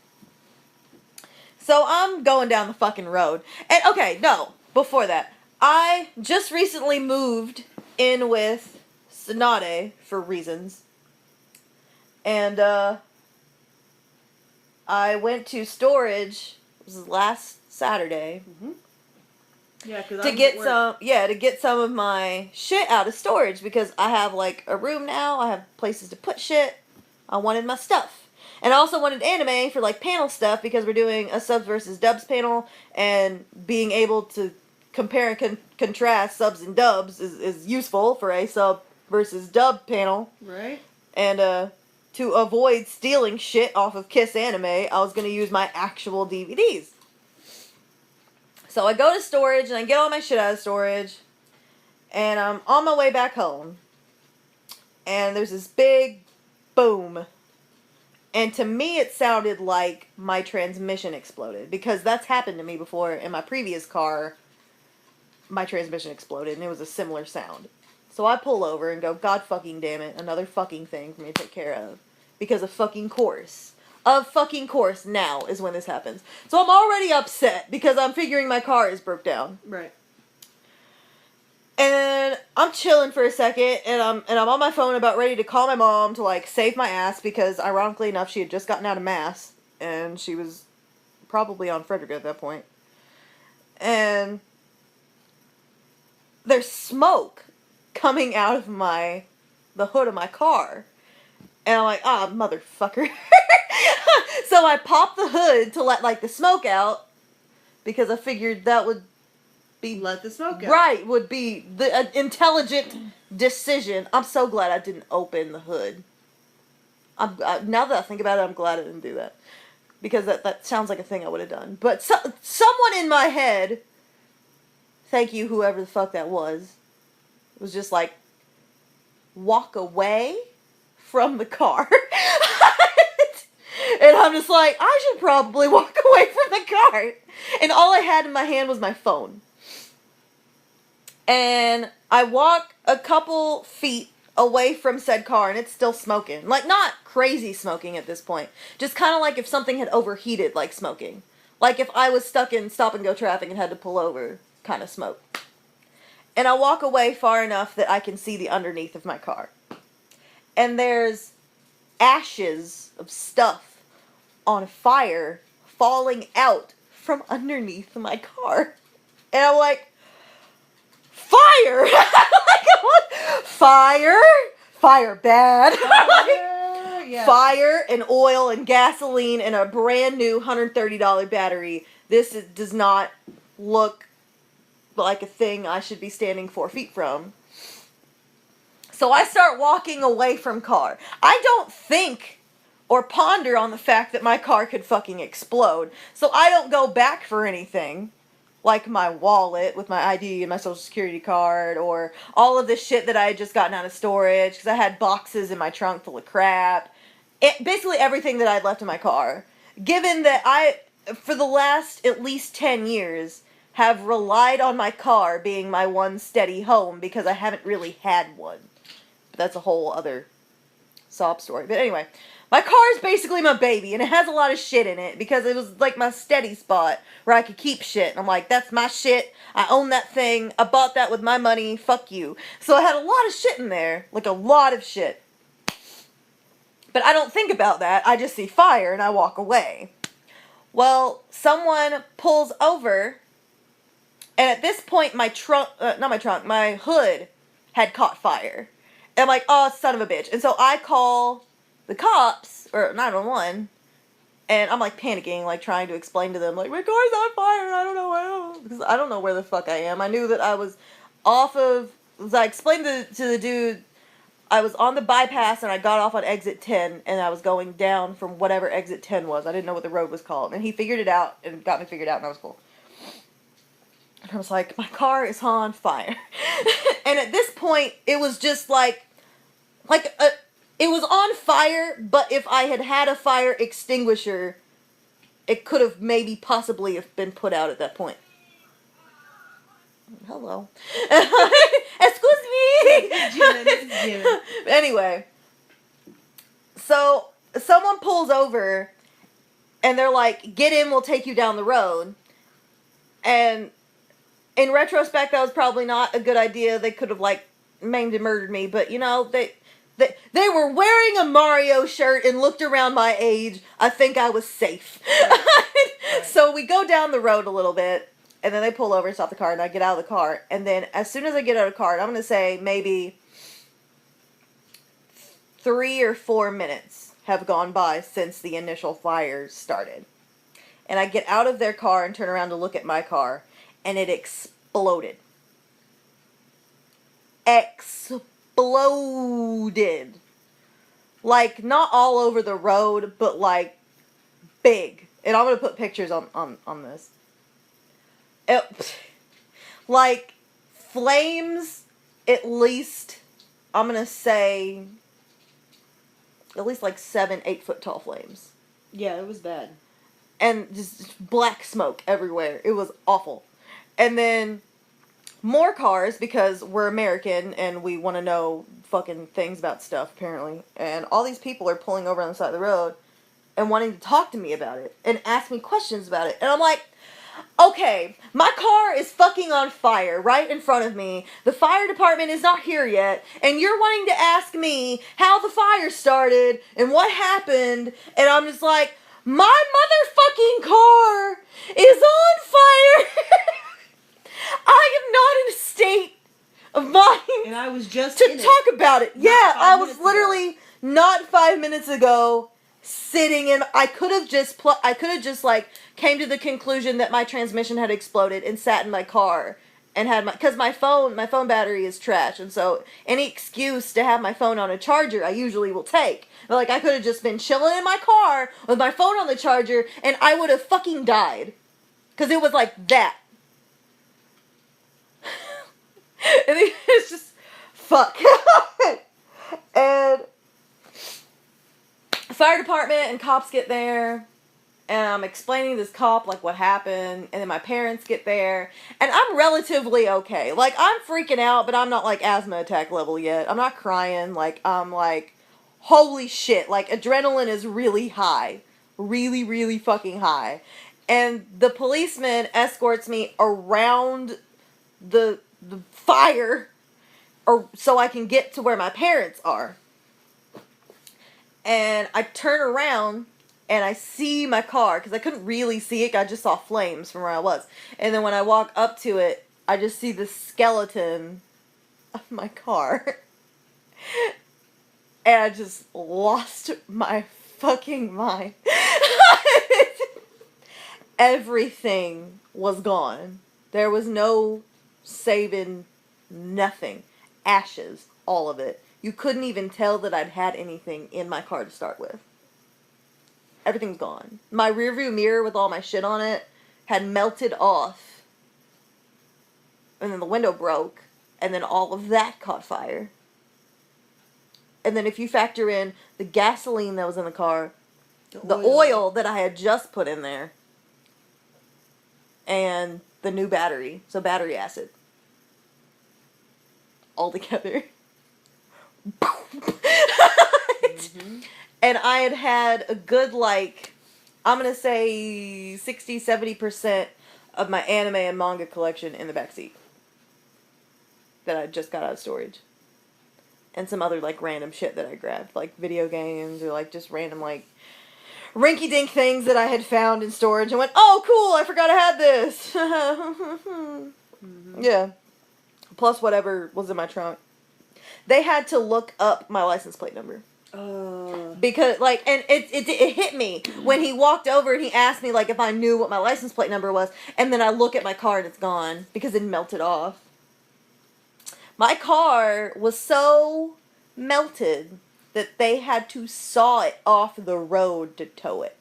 So I'm going down the fucking road. And okay, no, before that. I just recently moved in with Tsunade for reasons. And I went to storage, it was last Saturday. Mm-hmm. Yeah, because To get some of my shit out of storage because I have like a room now, I have places to put shit. I wanted my stuff. And I also wanted anime for like panel stuff because we're doing a subs versus dubs panel and being able to compare and contrast subs and dubs is useful for a sub versus dub panel. Right. And to avoid stealing shit off of Kiss Anime, I was going to use my actual DVDs. So I go to storage and I get all my shit out of storage and I'm on my way back home. And there's this big boom. And to me, it sounded like my transmission exploded. Because that's happened to me before. In my previous car, my transmission exploded. And it was a similar sound. So I pull over and go, God fucking damn it. Another fucking thing for me to take care of. Because of fucking course. Of fucking course now is when this happens. So I'm already upset. Because I'm figuring my car is broke down. Right. And I'm chilling for a second, and I'm on my phone about ready to call my mom to, like, save my ass, because, ironically enough, she had just gotten out of Mass, and she was probably on Frederick at that point. And there's smoke coming out of the hood of my car. And I'm like, motherfucker. So I popped the hood to let, like, the smoke out, because I figured that would let the smoke out. Right, would be the intelligent decision. I'm so glad I didn't open the hood. Now that I think about it, I'm glad I didn't do that. Because that sounds like a thing I would have done. But someone in my head, thank you whoever the fuck that was just like, walk away from the car. And I'm just like, I should probably walk away from the car. And all I had in my hand was my phone. And I walk a couple feet away from said car, and it's still smoking. Like, not crazy smoking at this point. Just kind of like if something had overheated, like smoking. Like if I was stuck in stop-and-go traffic and had to pull over, kind of smoke. And I walk away far enough that I can see the underneath of my car. And there's ashes of stuff on fire falling out from underneath my car. And I'm like, fire! Like, what? Fire? Fire bad. Fire, yeah. Fire and oil and gasoline and a brand new $130 battery. This does not look like a thing I should be standing 4 feet from. So I start walking away from car. I don't think or ponder on the fact that my car could fucking explode. So I don't go back for anything. Like my wallet with my ID and my social security card, or all of this shit that I had just gotten out of storage, because I had boxes in my trunk full of crap. Basically everything that I'd left in my car. Given that I, for the last at least 10 years, have relied on my car being my one steady home, because I haven't really had one. But that's a whole other sob story. But anyway, my car is basically my baby, and it has a lot of shit in it, because it was like my steady spot where I could keep shit. And I'm like, that's my shit. I own that thing. I bought that with my money. Fuck you. So I had a lot of shit in there. Like a lot of shit. But I don't think about that. I just see fire and I walk away. Well, someone pulls over, and at this point my hood had caught fire. And I'm like, oh, son of a bitch. And so I call the cops, or 911, and I'm like panicking, like trying to explain to them, like, my car's on fire, and I don't know where, because I don't know where the fuck I am. I knew that I was off of, as I explained to the dude, I was on the bypass, and I got off on exit 10, and I was going down from whatever exit 10 was. I didn't know what the road was called, and he figured it out, and got me figured out, and I was cool. And I was like, my car is on fire. And at this point, it was just it was on fire, but if I had had a fire extinguisher, it could have maybe possibly have been put out at that point. Hello. Excuse me. Anyway, so someone pulls over, and they're like, get in, we'll take you down the road. And in retrospect, that was probably not a good idea. They could have, like, maimed and murdered me, but, you know, they were wearing a Mario shirt and looked around my age. I think I was safe. Right. So we go down the road a little bit, and then they pull over and stop the car, and I get out of the car. And then as soon as I get out of the car, and I'm going to say maybe 3 or 4 minutes have gone by since the initial fire started. And I get out of their car and turn around to look at my car, and it exploded. Exploded. Like, not all over the road, but like, big. And I'm going to put pictures on this. Like, flames, at least, I'm going to say, at least like 7-8 foot tall flames. Yeah, it was bad. And just black smoke everywhere. It was awful. And then more cars, because we're American and we want to know fucking things about stuff, apparently. And all these people are pulling over on the side of the road and wanting to talk to me about it and ask me questions about it. And I'm like, okay, my car is fucking on fire right in front of me. The fire department is not here yet. And you're wanting to ask me how the fire started and what happened. And I'm just like, my motherfucking car is on fire. I am not in a state of mind, and I was just to talk about it. Yeah, I was literally not 5 minutes ago sitting in. I could have just like came to the conclusion that my transmission had exploded and sat in my car and had because my phone battery is trash, and so any excuse to have my phone on a charger I usually will take. But like, I could have just been chilling in my car with my phone on the charger, and I would have fucking died, because it was like that. And it's just fuck. And fire department and cops get there, and I'm explaining to this cop like what happened, and then my parents get there, and I'm relatively okay. Like, I'm freaking out, but I'm not like asthma attack level yet. I'm not crying. Like, I'm like, holy shit, like adrenaline is really high. Really, really fucking high. And the policeman escorts me around the the fire, or so I can get to where my parents are. And I turn around and I see my car, because I couldn't really see it, I just saw flames from where I was. And then when I walk up to it, I just see the skeleton of my car. And I just lost my fucking mind. Everything was gone. There was no saving, nothing. Ashes, all of it. You couldn't even tell that I'd had anything in my car to start with. Everything's gone. My rearview mirror with all my shit on it had melted off. And then the window broke. And then all of that caught fire. And then if you factor in the gasoline that was in the car, the oil that I had just put in there, and the new battery, so battery acid, all together. And I had a good, like, I'm going to say 60-70% of my anime and manga collection in the backseat that I just got out of storage. And some other, like, random shit that I grabbed, like video games or, like, just random, like, rinky-dink things that I had found in storage and went, oh, cool, I forgot I had this. Yeah. Plus whatever was in my trunk. They had to look up my license plate number. Because, like, and it hit me when he walked over and he asked me, like, if I knew what my license plate number was, and then I look at my car and it's gone because it melted off. My car was so melted that they had to saw it off the road to tow it.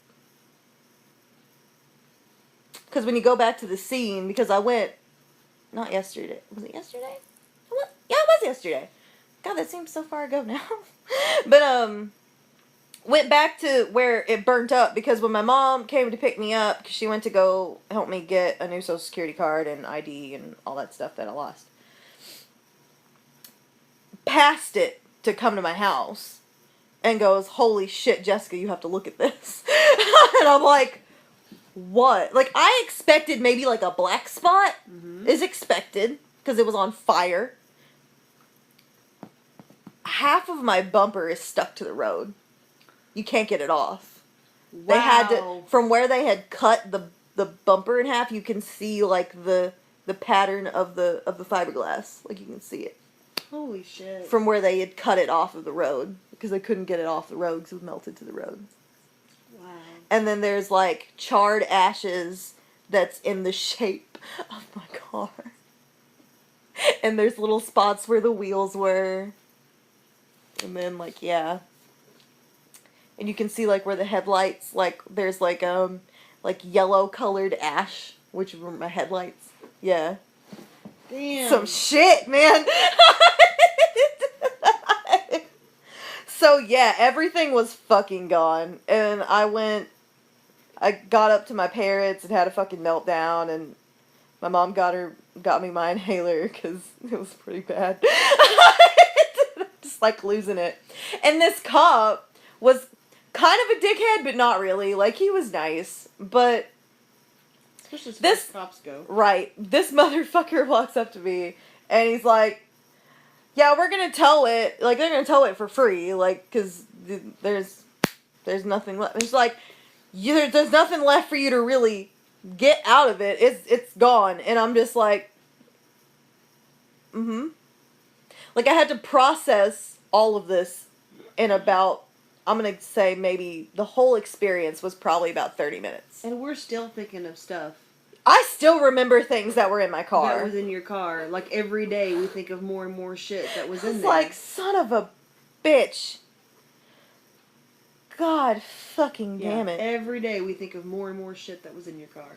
Because when you go back to the scene, because I went, not yesterday, was it yesterday? Yeah, it was yesterday. God, that seems so far ago now. But, went back to where it burnt up, because when my mom came to pick me up, because she went to go help me get a new social security card and ID and all that stuff that I lost, passed it to come to my house and goes, holy shit, Jessica, you have to look at this. And I'm like, what? Like, I expected maybe like a black spot is expected because it was on fire. Half of my bumper is stuck to the road. You can't get it off. Wow. They had to, from where they had cut the bumper in half, you can see like the pattern of the fiberglass. Like, you can see it. Holy shit. From where they had cut it off of the road. Because they couldn't get it off the road because it was melted to the road. Wow. And then there's, like, charred ashes that's in the shape of my car. And there's little spots where the wheels were. And then, like, yeah. And you can see, like, where the headlights, like, there's, like yellow-colored ash, which were my headlights. Yeah. Damn. Some shit, man. So, yeah, everything was fucking gone. And I got up to my parents and had a fucking meltdown, and my mom got me my inhaler because it was pretty bad. Just, like, losing it. And this cop was kind of a dickhead, but not really. Like, he was nice, but... Especially as far as cops go. Right. This motherfucker walks up to me, and he's like, yeah, we're gonna tow it. Like, they're gonna tow it for free. Like, because there's nothing left. It's like, there's nothing left for you to really get out of it. It's gone. And I'm just like, Like, I had to process all of this in about, I'm gonna say maybe the whole experience was probably about 30 minutes. And we're still thinking of stuff. I still remember things that were in my car. That was in your car. Like, every day we think of more and more shit that was in there. It's like, son of a bitch. God fucking damn it. Every day we think of more and more shit that was in your car.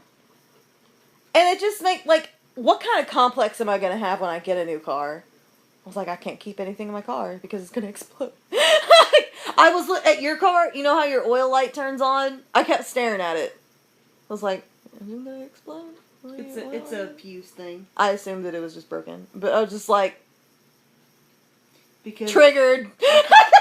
And it just like, what kind of complex am I going to have when I get a new car? I was like, I can't keep anything in my car because it's going to explode. I was at your car, you know how your oil light turns on? I kept staring at it. I was like, is it going to explode? It's a fuse thing. I assumed that it was just broken. But I was just like, because triggered.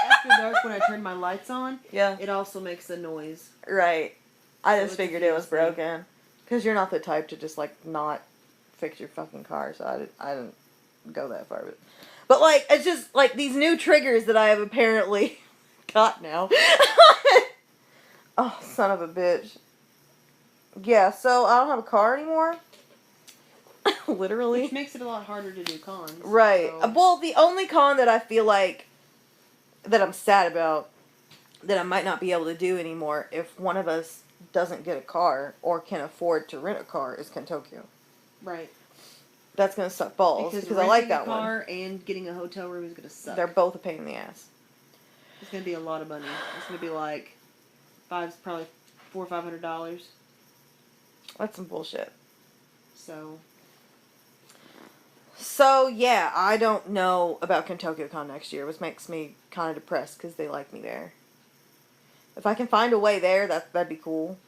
After dark, when I turn my lights on, yeah, it also makes a noise. Right. I just figured it was broken. Because you're not the type to just, like, not fix your fucking car. So I didn't. go that far. But like, it's just like these new triggers that I have apparently got now. Oh, son of a bitch. Yeah, so I don't have a car anymore. Literally. Which makes it a lot harder to do cons. Right. So. Well, the only con that I feel like that I'm sad about that I might not be able to do anymore if one of us doesn't get a car or can afford to rent a car is Kentucky. Right. That's gonna suck balls because I like that one. Renting a car and getting a hotel room is gonna suck. They're both a pain in the ass. It's gonna be a lot of money. It's gonna be like probably $400 or $500. That's some bullshit. So yeah, I don't know about Kentucky Con next year, which makes me kind of depressed because they like me there. If I can find a way there, that'd be cool.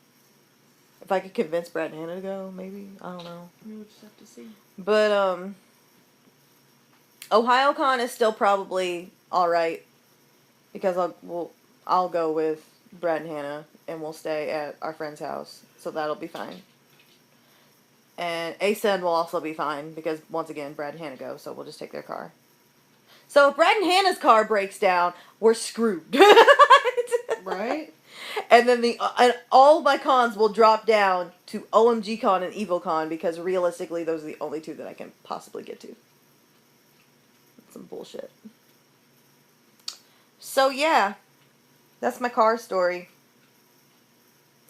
If I could convince Brad and Hannah to go, maybe. I don't know. We'll just have to see. But, OhioCon is still probably alright. Because I'll go with Brad and Hannah, and we'll stay at our friend's house. So that'll be fine. And ASEN will also be fine, because, once again, Brad and Hannah go, so we'll just take their car. So if Brad and Hannah's car breaks down, we're screwed. Right? And then and all my cons will drop down to OMG Con and EvoCon because realistically those are the only two that I can possibly get to. That's some bullshit. So yeah, that's my car story.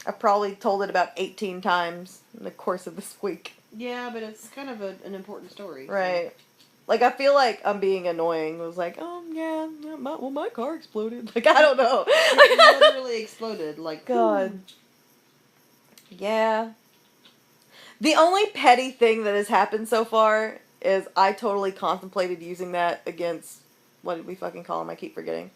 I've probably told it about 18 times in the course of this week. Yeah, but it's kind of an important story. Right. So. Like, I feel like I'm being annoying. I was like, my car exploded. Like, I don't know. It literally exploded. Like, God. Yeah. The only petty thing that has happened so far is I totally contemplated using that against, what did we fucking call him? I keep forgetting.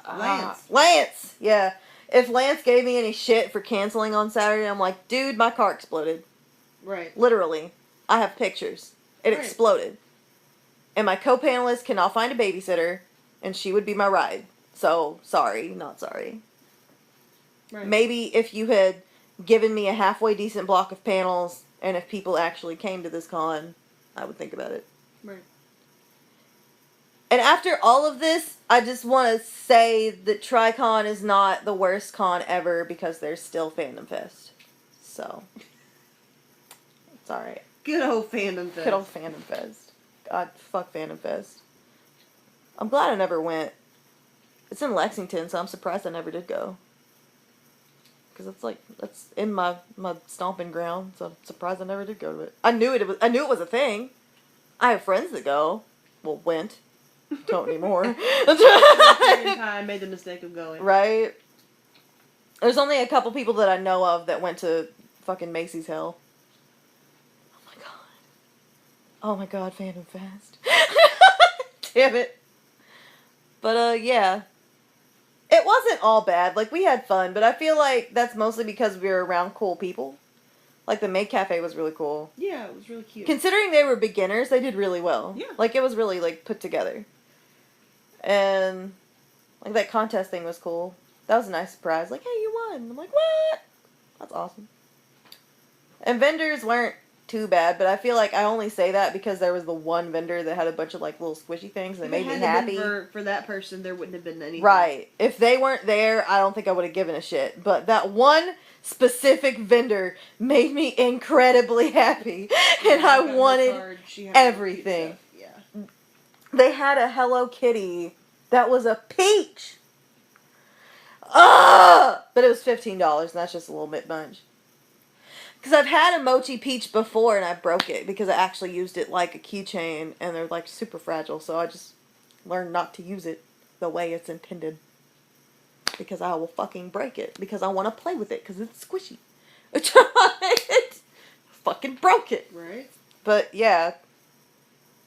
Lance. Lance! Yeah. If Lance gave me any shit for canceling on Saturday, I'm like, dude, my car exploded. Right. Literally. I have pictures. It exploded. And my co-panelist cannot find a babysitter, and she would be my ride. So, sorry, not sorry. Right. Maybe if you had given me a halfway decent block of panels, and if people actually came to this con, I would think about it. Right. And after all of this, I just want to say that TriCon is not the worst con ever because there's still Fandom Fest. So, it's alright. Good old Fandom Fest. Good old Fandom Fest. God, fuck Fandom Fest. I'm glad I never went. It's in Lexington, so I'm surprised I never did go. Because that's in my stomping ground, so I'm surprised I never did go to it. I knew it was a thing. I have friends that go. Well, went. Don't anymore. I made the mistake of going. Right? There's only a couple people that I know of that went to fucking Macy's Hell. Oh my god, Fandom Fest. Damn it. But, yeah. It wasn't all bad. Like, we had fun, but I feel like that's mostly because we were around cool people. Like, the Maid Cafe was really cool. Yeah, it was really cute. Considering they were beginners, they did really well. Yeah. Like, it was really, like, put together. And, like, that contest thing was cool. That was a nice surprise. Like, hey, you won. I'm like, what? That's awesome. And vendors weren't too bad, but I feel like I only say that because there was the one vendor that had a bunch of like little squishy things that made me happy. For that person, there wouldn't have been anything. Right. If they weren't there, I don't think I would have given a shit. But that one specific vendor made me incredibly happy, and I wanted everything. Yeah. They had a Hello Kitty that was a peach. Ugh! But it was $15, and that's just a little bit much. Because I've had a mochi peach before and I broke it because I actually used it like a keychain and they're like super fragile, so I just learned not to use it the way it's intended. Because I will fucking break it because I want to play with it because it's squishy. Fucking broke it. Right. But yeah.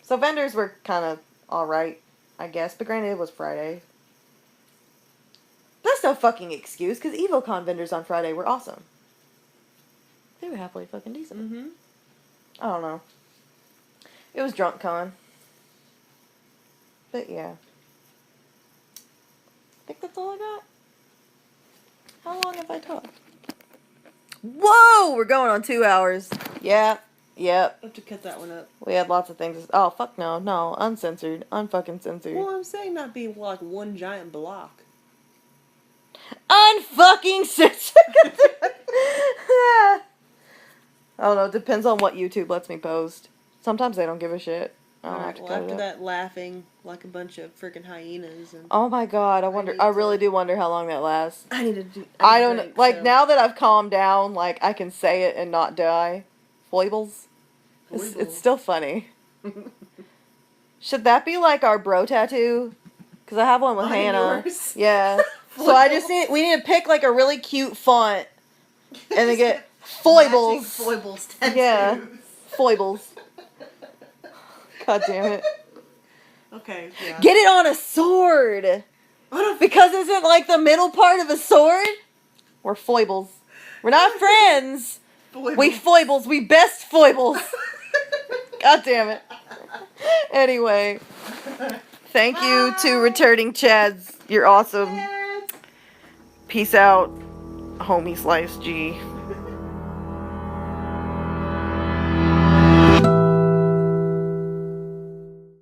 So vendors were kind of alright, I guess, but granted it was Friday. That's no fucking excuse because EvoCon vendors on Friday were awesome. They were halfway fucking decent. Mm-hmm. I don't know. It was drunk con. But yeah. I think that's all I got. How long have I talked? Whoa! We're going on 2 hours. Yeah. Yep. I have to cut that one up. We had lots of things. Oh, fuck no. No. Uncensored. Unfucking censored. Well, I'm saying not being like one giant block. Unfucking censored. I don't know. It depends on what YouTube lets me post. Sometimes they don't give a shit. I don't have to Well, cut after it up. that, laughing like a bunch of freaking hyenas. And Oh my god. I really do wonder how long that lasts. I need to do. I don't know. Like, now that I've calmed down, like, I can say it and not die. Foibles. It's still funny. Should that be like our bro tattoo? Because I have one with Hannah. Yours? Yeah. So we need to pick like a really cute font and then get Foibles. Foibles tattoos. Yeah. Foibles. God damn it. Okay. Yeah. Get it on a sword. Because isn't like the middle part of a sword? We're Foibles. We're not friends. Foibles. We Foibles. We best Foibles. God damn it. Anyway, thank you to returning Chads. You're awesome. Peace out, homie Slice G.